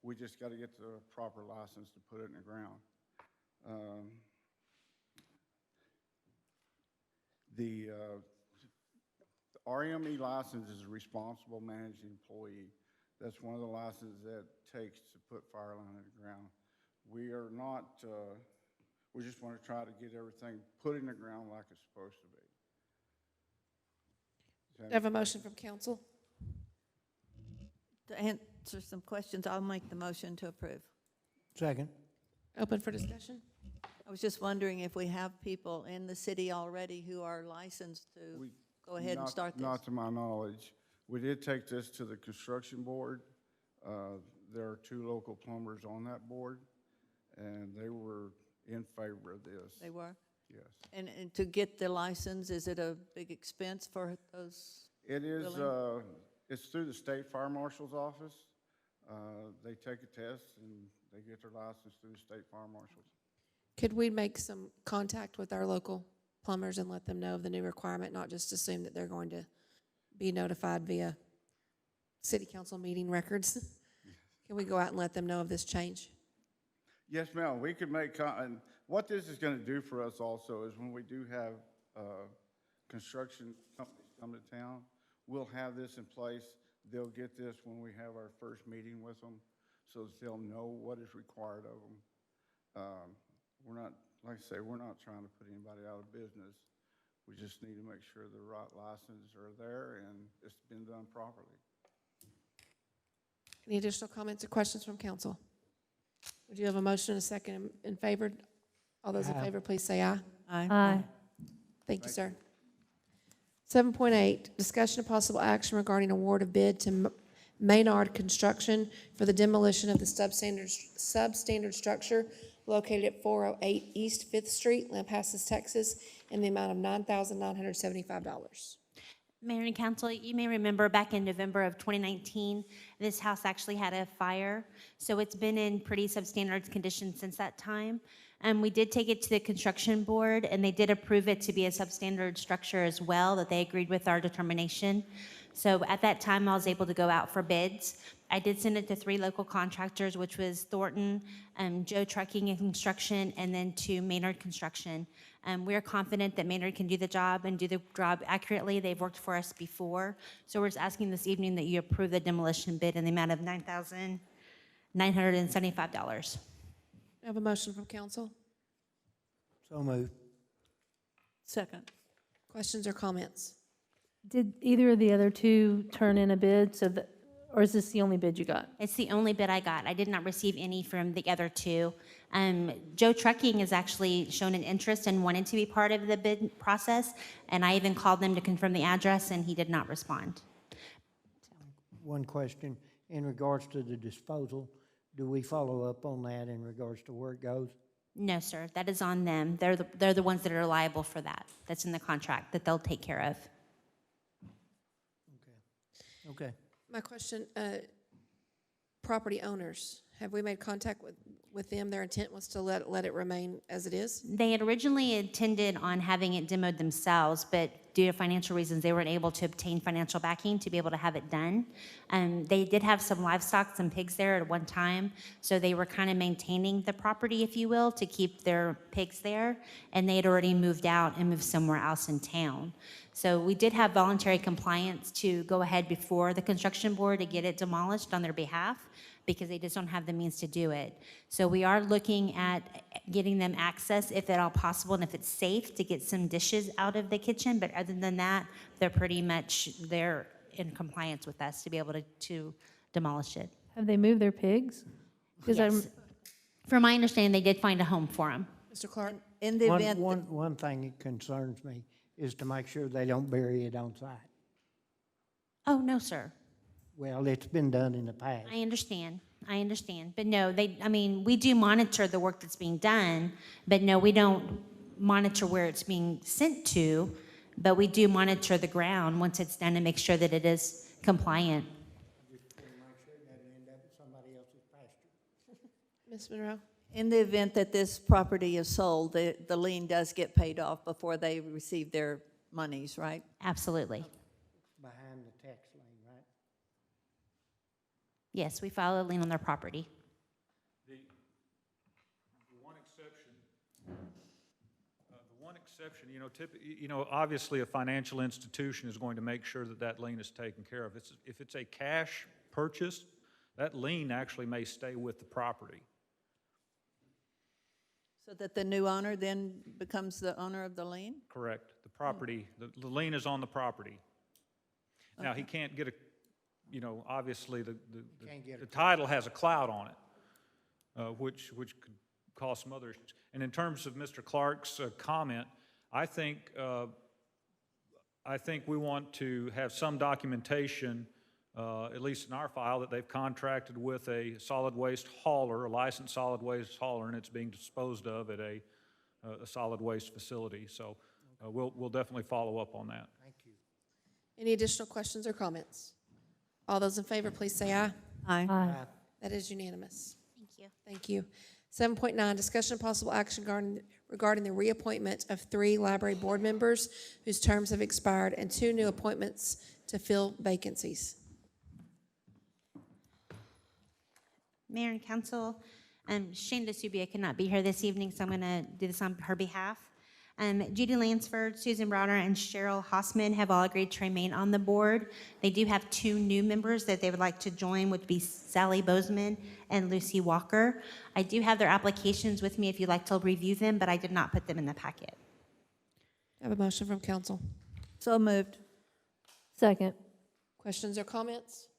[SPEAKER 14] We just got to get the proper license to put it in the ground. The RME license is a responsible managing employee. That's one of the licenses that takes to put fire line in the ground. We are not, we just want to try to get everything put in the ground like it's supposed to be.
[SPEAKER 1] Do I have a motion from council?
[SPEAKER 5] To answer some questions, I'll make the motion to approve.
[SPEAKER 7] Second.
[SPEAKER 1] Open for discussion?
[SPEAKER 5] I was just wondering if we have people in the city already who are licensed to go ahead and start this.
[SPEAKER 14] Not to my knowledge. We did take this to the construction board. There are 2 local plumbers on that board, and they were in favor of this.
[SPEAKER 5] They were?
[SPEAKER 14] Yes.
[SPEAKER 5] And to get the license, is it a big expense for those?
[SPEAKER 14] It is,
[SPEAKER 5] Really?
[SPEAKER 14] it's through the state fire marshal's office. They take a test and they get their license through the state fire marshals.
[SPEAKER 1] Could we make some contact with our local plumbers and let them know of the new requirement, not just assume that they're going to be notified via city council meeting records? Can we go out and let them know of this change?
[SPEAKER 14] Yes, ma'am. We could make, and what this is going to do for us also is when we do have construction companies come to town, we'll have this in place. They'll get this when we have our first meeting with them, so that they'll know what is required of them. We're not, like I say, we're not trying to put anybody out of business. We just need to make sure the right licenses are there and it's been done properly.
[SPEAKER 1] Any additional comments or questions from council? Would you have a motion and a second in favor? All those in favor, please say aye.
[SPEAKER 6] Aye.
[SPEAKER 1] Thank you, sir. 7.8, discussion of possible action regarding award of bid to Maynard Construction for the demolition of the substandard structure located at 408 East 5th Street, Lampasas, Texas, in the amount of $9,975.
[SPEAKER 15] Mayor and Council, you may remember back in November of 2019, this house actually had a fire. So it's been in pretty substandard condition since that time. We did take it to the construction board, and they did approve it to be a substandard structure as well, that they agreed with our determination. So at that time, I was able to go out for bids. I did send it to 3 local contractors, which was Thornton, Joe Trucking and Construction, and then to Maynard Construction. We are confident that Maynard can do the job and do the job accurately. They've worked for us before. So we're just asking this evening that you approve the demolition bid in the amount of $9,975.
[SPEAKER 1] I have a motion from council.
[SPEAKER 7] So moved.
[SPEAKER 5] Second.
[SPEAKER 1] Questions or comments?
[SPEAKER 6] Did either of the other 2 turn in a bid, or is this the only bid you got?
[SPEAKER 15] It's the only bid I got. I did not receive any from the other 2. Joe Trucking has actually shown an interest in wanting to be part of the bid process, and I even called them to confirm the address, and he did not respond.
[SPEAKER 7] One question, in regards to the disposal, do we follow up on that in regards to where it goes?
[SPEAKER 15] No, sir, that is on them. They're the ones that are liable for that. That's in the contract that they'll take care of.
[SPEAKER 7] Okay.
[SPEAKER 1] My question, property owners, Have we made contact with them? Their intent was to let it remain as it is?
[SPEAKER 15] They had originally intended on having it demoed themselves, but due to financial reasons, they weren't able to obtain financial backing to be able to have it done. They did have some livestock, some pigs there at one time, so they were kind of maintaining the property, if you will, to keep their pigs there, and they had already moved out and moved somewhere else in town. So we did have voluntary compliance to go ahead before the construction board to get it demolished on their behalf, because they just don't have the means to do it. So we are looking at getting them access, if at all possible, and if it's safe, to get some dishes out of the kitchen. But other than that, they're in compliance with us to be able to demolish it.
[SPEAKER 6] Have they moved their pigs? 'Cause
[SPEAKER 15] Yes. From my understanding, they did find a home for them.
[SPEAKER 1] Mr. Clark?
[SPEAKER 5] In the event,
[SPEAKER 7] One thing that concerns me is to make sure they don't bury it on site.
[SPEAKER 15] Oh, no, sir.
[SPEAKER 7] Well, it's been done in the past.
[SPEAKER 15] I understand. But no, we do monitor the work that's being done, but no, we don't monitor where it's being sent to, but we do monitor the ground once it's done and make sure that it is compliant.
[SPEAKER 1] Ms. Monroe?
[SPEAKER 5] in the event that this property is sold, the lien does get paid off before they receive their monies, right?
[SPEAKER 15] Absolutely.
[SPEAKER 7] Behind the tax lien, right?
[SPEAKER 15] Yes, we file a lien on their property.
[SPEAKER 2] The one exception, obviously a financial institution is going to make sure that that lien is taken care of. If it's a cash purchase, that lien actually may stay with the property.
[SPEAKER 5] So that the new owner then becomes the owner of the lien?
[SPEAKER 2] Correct. The property, the lien is on the property. Now, he can't get obviously the title has a cloud on it, which could cause some other issues. And in terms of Mr. Clark's comment, I think we want to have some documentation, at least in our file, that they've contracted with a solid waste hauler, a licensed solid waste hauler, and it's being disposed of at a solid waste facility. So we'll definitely follow up on that.
[SPEAKER 7] Thank you.
[SPEAKER 1] Any additional questions or comments? All those in favor, please say aye.
[SPEAKER 5] Aye.
[SPEAKER 6] Aye.
[SPEAKER 1] That is unanimous.
[SPEAKER 15] Thank you.
[SPEAKER 1] Thank you. 7.9, discussion and possible action regarding the reappointment of 3 library board members whose terms have expired and 2 new appointments to fill vacancies.
[SPEAKER 15] Mayor and Council, Shane DeSubia cannot be here this evening, so I'm going to do this on her behalf. Judy Lansford, Susan Browner, and Cheryl Hossman have all agreed to remain on the board. They do have 2 new members that they would like to join, which would be Sally Bozeman and Lucy Walker. I do have their applications with me if you'd like to review them, but I did not put them in the packet.
[SPEAKER 1] I have a motion from council.
[SPEAKER 5] So moved.
[SPEAKER 6] Second.
[SPEAKER 1] Questions or comments?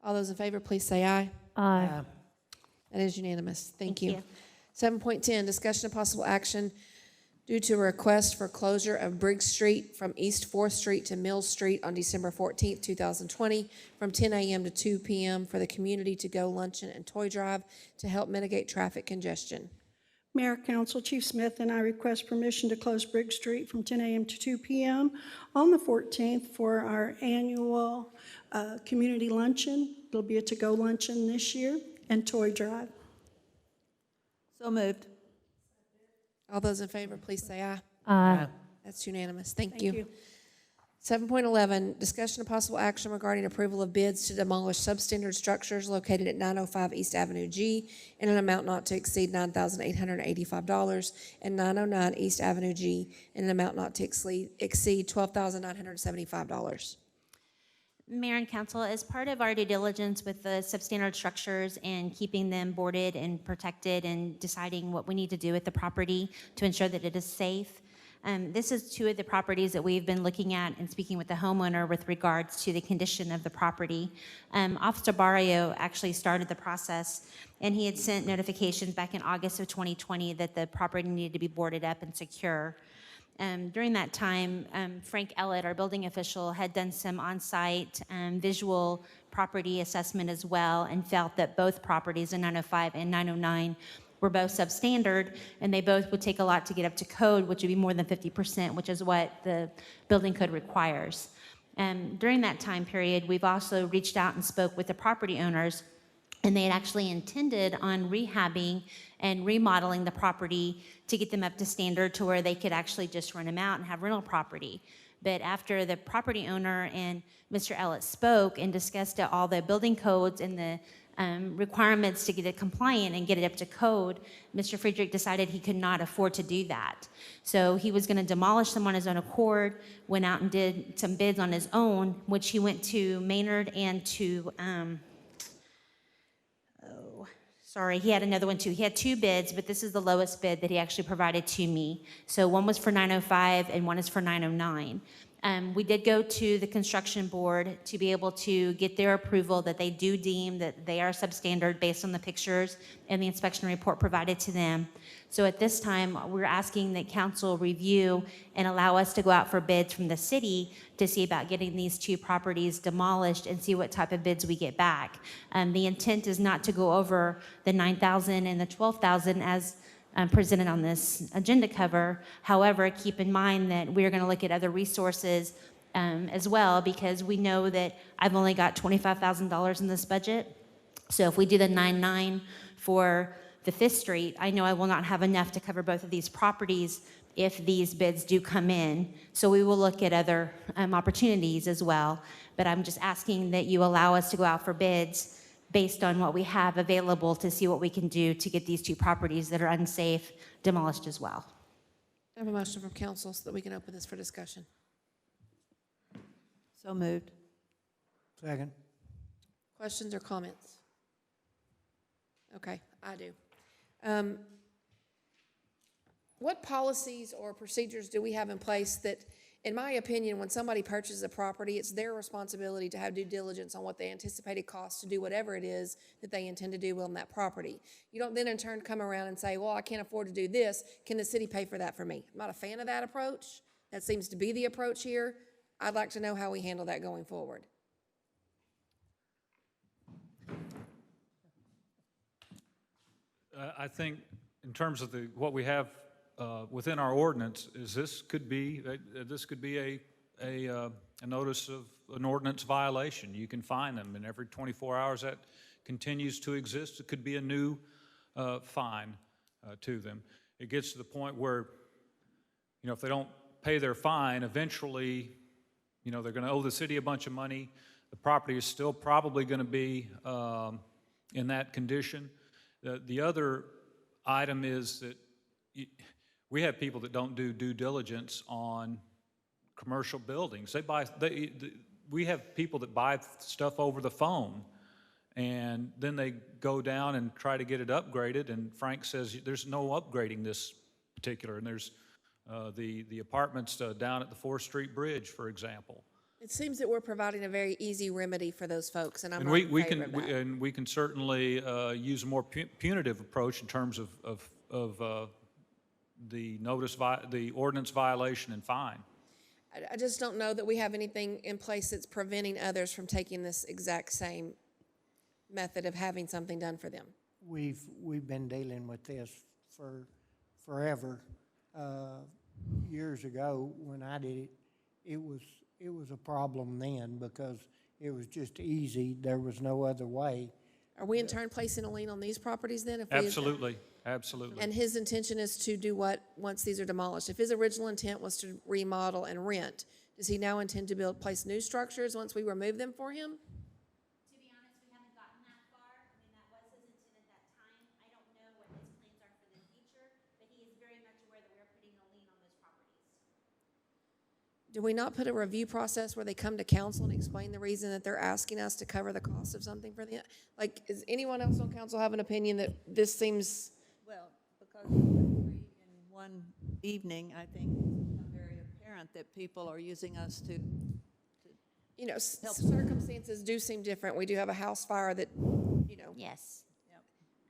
[SPEAKER 1] All those in favor, please say aye.
[SPEAKER 6] Aye.
[SPEAKER 1] That is unanimous. Thank
[SPEAKER 15] Thank
[SPEAKER 1] you.
[SPEAKER 15] you.
[SPEAKER 1] 7.10, discussion of possible action due to a request for closure of Briggs Street from East 4th Street to Mills Street on December 14th, 2020, from 10 a.m. to 2 p.m. for the community to go luncheon and toy drive to help mitigate traffic congestion.
[SPEAKER 11] Mayor, Council, Chief Smith, and I request permission to close Briggs Street from 10 a.m. to 2 p.m. on the 14th for our annual community luncheon. It'll be a to-go luncheon this year and toy drive.
[SPEAKER 5] So moved.
[SPEAKER 1] All those in favor, please say aye.
[SPEAKER 6] Aye.
[SPEAKER 1] That's unanimous. Thank you. 7.11, discussion of possible action regarding approval of bids to demolish substandard structures located at 905 East Avenue G in an amount not to exceed $9,885 and 909 East Avenue G in an amount not to exceed $12,975.
[SPEAKER 15] Mayor and Council, as part of our due diligence with the substandard structures and keeping them boarded and protected and deciding what we need to do with the property to ensure that it is safe, this is 2 of the properties that we've been looking at and speaking with the homeowner with regards to the condition of the property. Officer Barrio actually started the process, and he had sent notifications back in August of 2020 that the property needed to be boarded up and secure. During that time, Frank Ellett, our building official, had done some on-site visual property assessment as well and felt that both properties in 905 and 909 were both substandard, and they both would take a lot to get up to code, which would be more than 50%, which is what the building code requires. During that time period, we've also reached out and spoke with the property owners And they had actually intended on rehabbing and remodeling the property to get them up to standard to where they could actually just rent them out and have rental property. But after the property owner and Mr. Ellett spoke and discussed all the building codes and the requirements to get it compliant and get it up to code, Mr. Friedrich decided he could not afford to do that. So he was going to demolish them on his own accord, went out and did some bids on his own, which he went to Maynard and to, he had another one too. He had 2 bids, but this is the lowest bid that he actually provided to me. So one was for $905 and one is for $909. We did go to the construction board to be able to get their approval that they do deem that they are substandard based on the pictures and the inspection report provided to them. So at this time, we're asking that council review and allow us to go out for bids from the city to see about getting these 2 properties demolished and see what type of bids we get back. The intent is not to go over the $9,000 and the $12,000 as presented on this agenda cover. However, keep in mind that we're going to look at other resources as well, because we know that I've only got $25,000 in this budget. So if we do the 9.9 for the 5th Street, I know I will not have enough to cover both of these properties if these bids do come in. So we will look at other opportunities as well. But I'm just asking that you allow us to go out for bids based on what we have available to see what we can do to get these 2 properties that are unsafe demolished as well.
[SPEAKER 1] I have a motion from council so that we can open this for discussion.
[SPEAKER 5] So moved.
[SPEAKER 7] Second.
[SPEAKER 1] Questions or comments? Okay, I do. What policies or procedures do we have in place that, in my opinion, when somebody purchases a property, it's their responsibility to have due diligence on what the anticipated cost to do whatever it is that they intend to do on that property. You don't then in turn come around and say, well, I can't afford to do this. Can the city pay for that for me? I'm not a fan of that approach. That seems to be the approach here. I'd like to know how we handle that going forward.
[SPEAKER 2] I think in terms of what we have within our ordinance is this could be a notice of an ordinance violation. You can fine them, and every 24 hours that continues to exist, it could be a new fine to them. It gets to the point where, if they don't pay their fine, eventually, they're going to owe the city a bunch of money. The property is still probably going to be in that condition. The other item is that we have people that don't do due diligence on commercial buildings. We have people that buy stuff over the phone, and then they go down and try to get it upgraded, and Frank says there's no upgrading this particular, and there's the apartments down at the 4th Street Bridge, for example.
[SPEAKER 1] It seems that we're providing a very easy remedy for those folks, and I'm not in favor of that.
[SPEAKER 2] We can certainly use a more punitive approach in terms of the the ordinance violation and fine.
[SPEAKER 1] I just don't know that we have anything in place that's preventing others from taking this exact same method of having something done for them.
[SPEAKER 7] We've been dealing with this for forever. Years ago, when I did it, it was a problem then because it was just easy. There was no other way.
[SPEAKER 1] Are we in turn placing a lien on these properties then?
[SPEAKER 2] Absolutely, absolutely.
[SPEAKER 1] And his intention is to do what once these are demolished? If his original intent was to remodel and rent, does he now intend to place new structures once we remove them for him?
[SPEAKER 15] To be honest, we haven't gotten that far. I mean, that was his intent at that time. I don't know what his plans are for the future, but he is very much aware that we're putting a lien on those properties.
[SPEAKER 1] Do we not put a review process where they come to council and explain the reason that they're asking us to cover the cost of something for them? Like, does anyone else on council have an opinion that this seems?
[SPEAKER 5] Well, because we went through in one evening, I think it's become very apparent that people are using us to
[SPEAKER 1] Circumstances do seem different. We do have a house fire that,
[SPEAKER 15] Yes.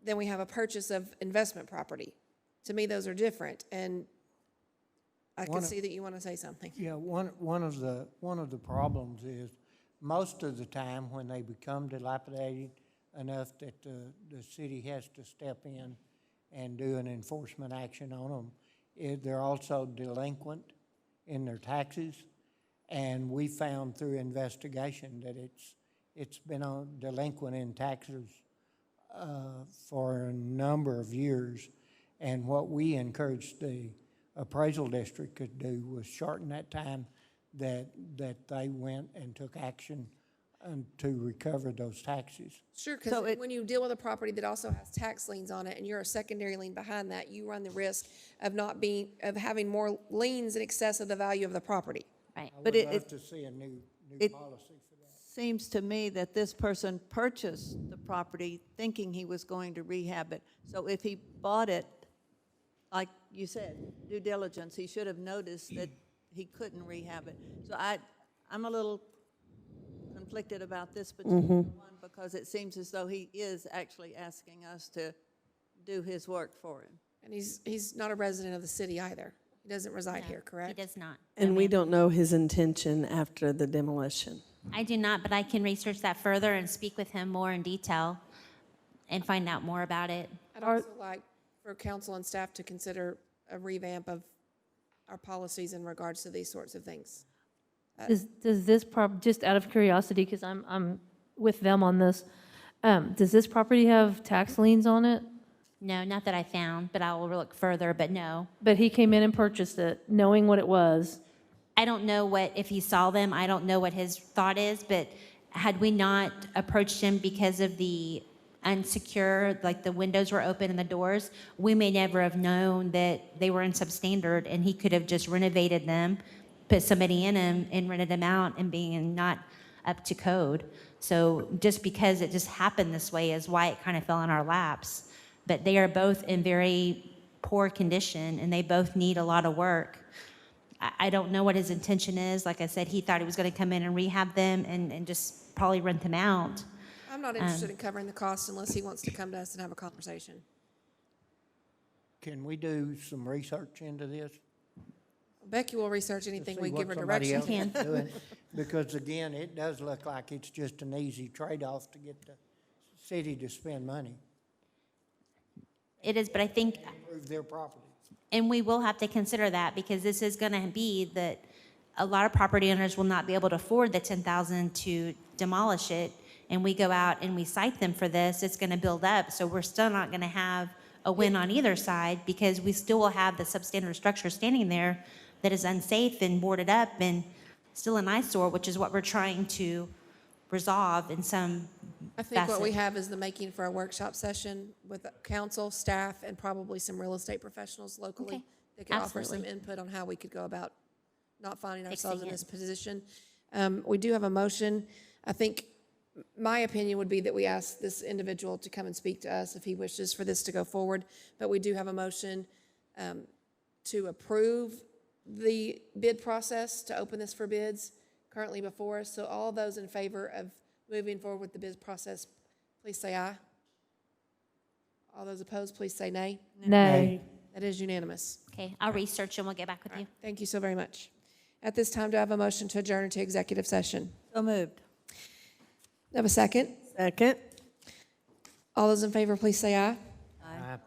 [SPEAKER 1] then we have a purchase of investment property. To me, those are different, and I can see that you want to say something.
[SPEAKER 7] Yeah, one of the problems is most of the time when they become dilapidated enough that the city has to step in and do an enforcement action on them, they're also delinquent in their taxes, and we found through investigation that it's been delinquent in taxes for a number of years. And what we encouraged the appraisal district could do was shorten that time that they went and took action to recover those taxes.
[SPEAKER 1] Sure, because when you deal with a property that also has tax liens on it and you're a secondary lien behind that, you run the risk of having more liens in excess of the value of the property.
[SPEAKER 15] Right.
[SPEAKER 7] I
[SPEAKER 5] But
[SPEAKER 7] would love to see a new policy for that.
[SPEAKER 5] Seems to me that this person purchased the property thinking he was going to rehab it. So if he bought it, like you said, due diligence, he should have noticed that he couldn't rehab it. So I'm a little conflicted about this particular one because it seems as though he is actually asking us to do his work for him.
[SPEAKER 1] And he's not a resident of the city either. He doesn't reside here, correct?
[SPEAKER 15] He does not.
[SPEAKER 10] And we don't know his intention after the demolition.
[SPEAKER 15] I do not, but I can research that further and speak with him more in detail and find out more about it.
[SPEAKER 1] I'd also like for council and staff to consider a revamp of our policies in regards to these sorts of things.
[SPEAKER 6] Does this just out of curiosity, because I'm with them on this, does this property have tax liens on it?
[SPEAKER 15] No, not that I found, but I will look further, but no.
[SPEAKER 6] But he came in and purchased it, knowing what it was.
[SPEAKER 15] I don't know if he saw them, I don't know what his thought is, but had we not approached him because of the unsecured, like the windows were open and the doors, we may never have known that they were in substandard and he could have just renovated them, put somebody in them and rented them out and being not up to code. So just because it just happened this way is why it kind of fell in our laps. But they are both in very poor condition and they both need a lot of work. I don't know what his intention is. Like I said, he thought he was going to come in and rehab them and just probably rent them out.
[SPEAKER 1] I'm not interested in covering the cost unless he wants to come to us and have a conversation.
[SPEAKER 7] Can we do some research into this?
[SPEAKER 1] Becky will research anything
[SPEAKER 7] See
[SPEAKER 1] we
[SPEAKER 7] what
[SPEAKER 1] give her
[SPEAKER 7] somebody
[SPEAKER 1] direction.
[SPEAKER 7] else is doing? Because again, it does look like it's just an easy trade-off to get the city to spend money.
[SPEAKER 15] It is, but I think,
[SPEAKER 7] Improve their property.
[SPEAKER 15] and we will have to consider that because this is going to be that a lot of property owners will not be able to afford the $10,000 to demolish it. And we go out and we cite them for this, it's going to build up. So we're still not going to have a win on either side because we still will have the substandard structure standing there that is unsafe and boarded up and still an eyesore, which is what we're trying to resolve in some
[SPEAKER 1] I think what
[SPEAKER 15] facet.
[SPEAKER 1] we have is the making for a workshop session with council, staff, and probably some real estate professionals locally.
[SPEAKER 15] Okay,
[SPEAKER 1] That could offer some
[SPEAKER 15] absolutely.
[SPEAKER 1] input on how we could go about not finding
[SPEAKER 15] Fixing
[SPEAKER 1] ourselves in
[SPEAKER 15] it.
[SPEAKER 1] this position. We do have a motion. I think my opinion would be that we ask this individual to come and speak to us if he wishes for this to go forward. But we do have a motion to approve the bid process, to open this for bids currently before us. So all those in favor of moving forward with the bid process, please say aye. All those opposed, please say nay.
[SPEAKER 6] Nay.
[SPEAKER 1] That is unanimous.
[SPEAKER 15] Okay, I'll research and we'll get back with you.
[SPEAKER 1] Thank you so very much. At this time, do I have a motion to adjourn into executive session?
[SPEAKER 5] So moved.
[SPEAKER 1] Do I have a second?
[SPEAKER 10] Second.
[SPEAKER 1] All those in favor, please say aye.
[SPEAKER 5] Aye.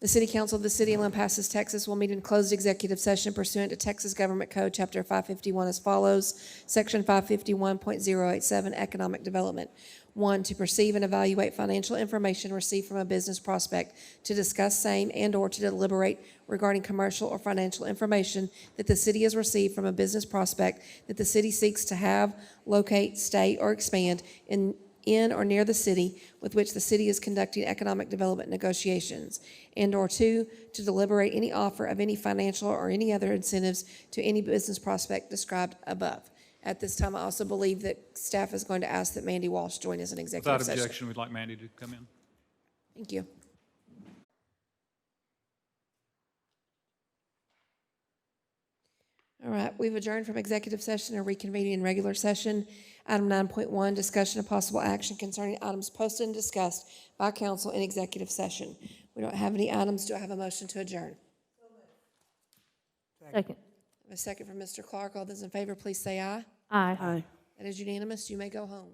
[SPEAKER 1] The City Council of the City of Lampasas, Texas will meet in closed executive session pursuant to Texas Government Code, Chapter 551 as follows. Section 551.087, Economic Development. 1, to perceive and evaluate financial information received from a business prospect, to discuss same and/or to deliberate regarding commercial or financial information that the city has received from a business prospect that the city seeks to have, locate, stay, or expand in or near the city with which the city is conducting economic development negotiations, and/or 2, to deliberate any offer of any financial or any other incentives to any business prospect described above. At this time, I also believe that staff is going to ask that Mandy Walsh join us in executive
[SPEAKER 2] Without
[SPEAKER 1] session.
[SPEAKER 2] objection, we'd like Mandy to come in.
[SPEAKER 1] Thank you. All right, we've adjourned from executive session and reconvening in regular session. Item 9.1, discussion of possible action concerning items posted and discussed by council in executive session. We don't have any items. Do I have a motion to adjourn?
[SPEAKER 6] Second.
[SPEAKER 1] I have a second from Mr. Clark. All those in favor, please say aye.
[SPEAKER 6] Aye.
[SPEAKER 10] Aye.
[SPEAKER 1] That is unanimous. You may go home.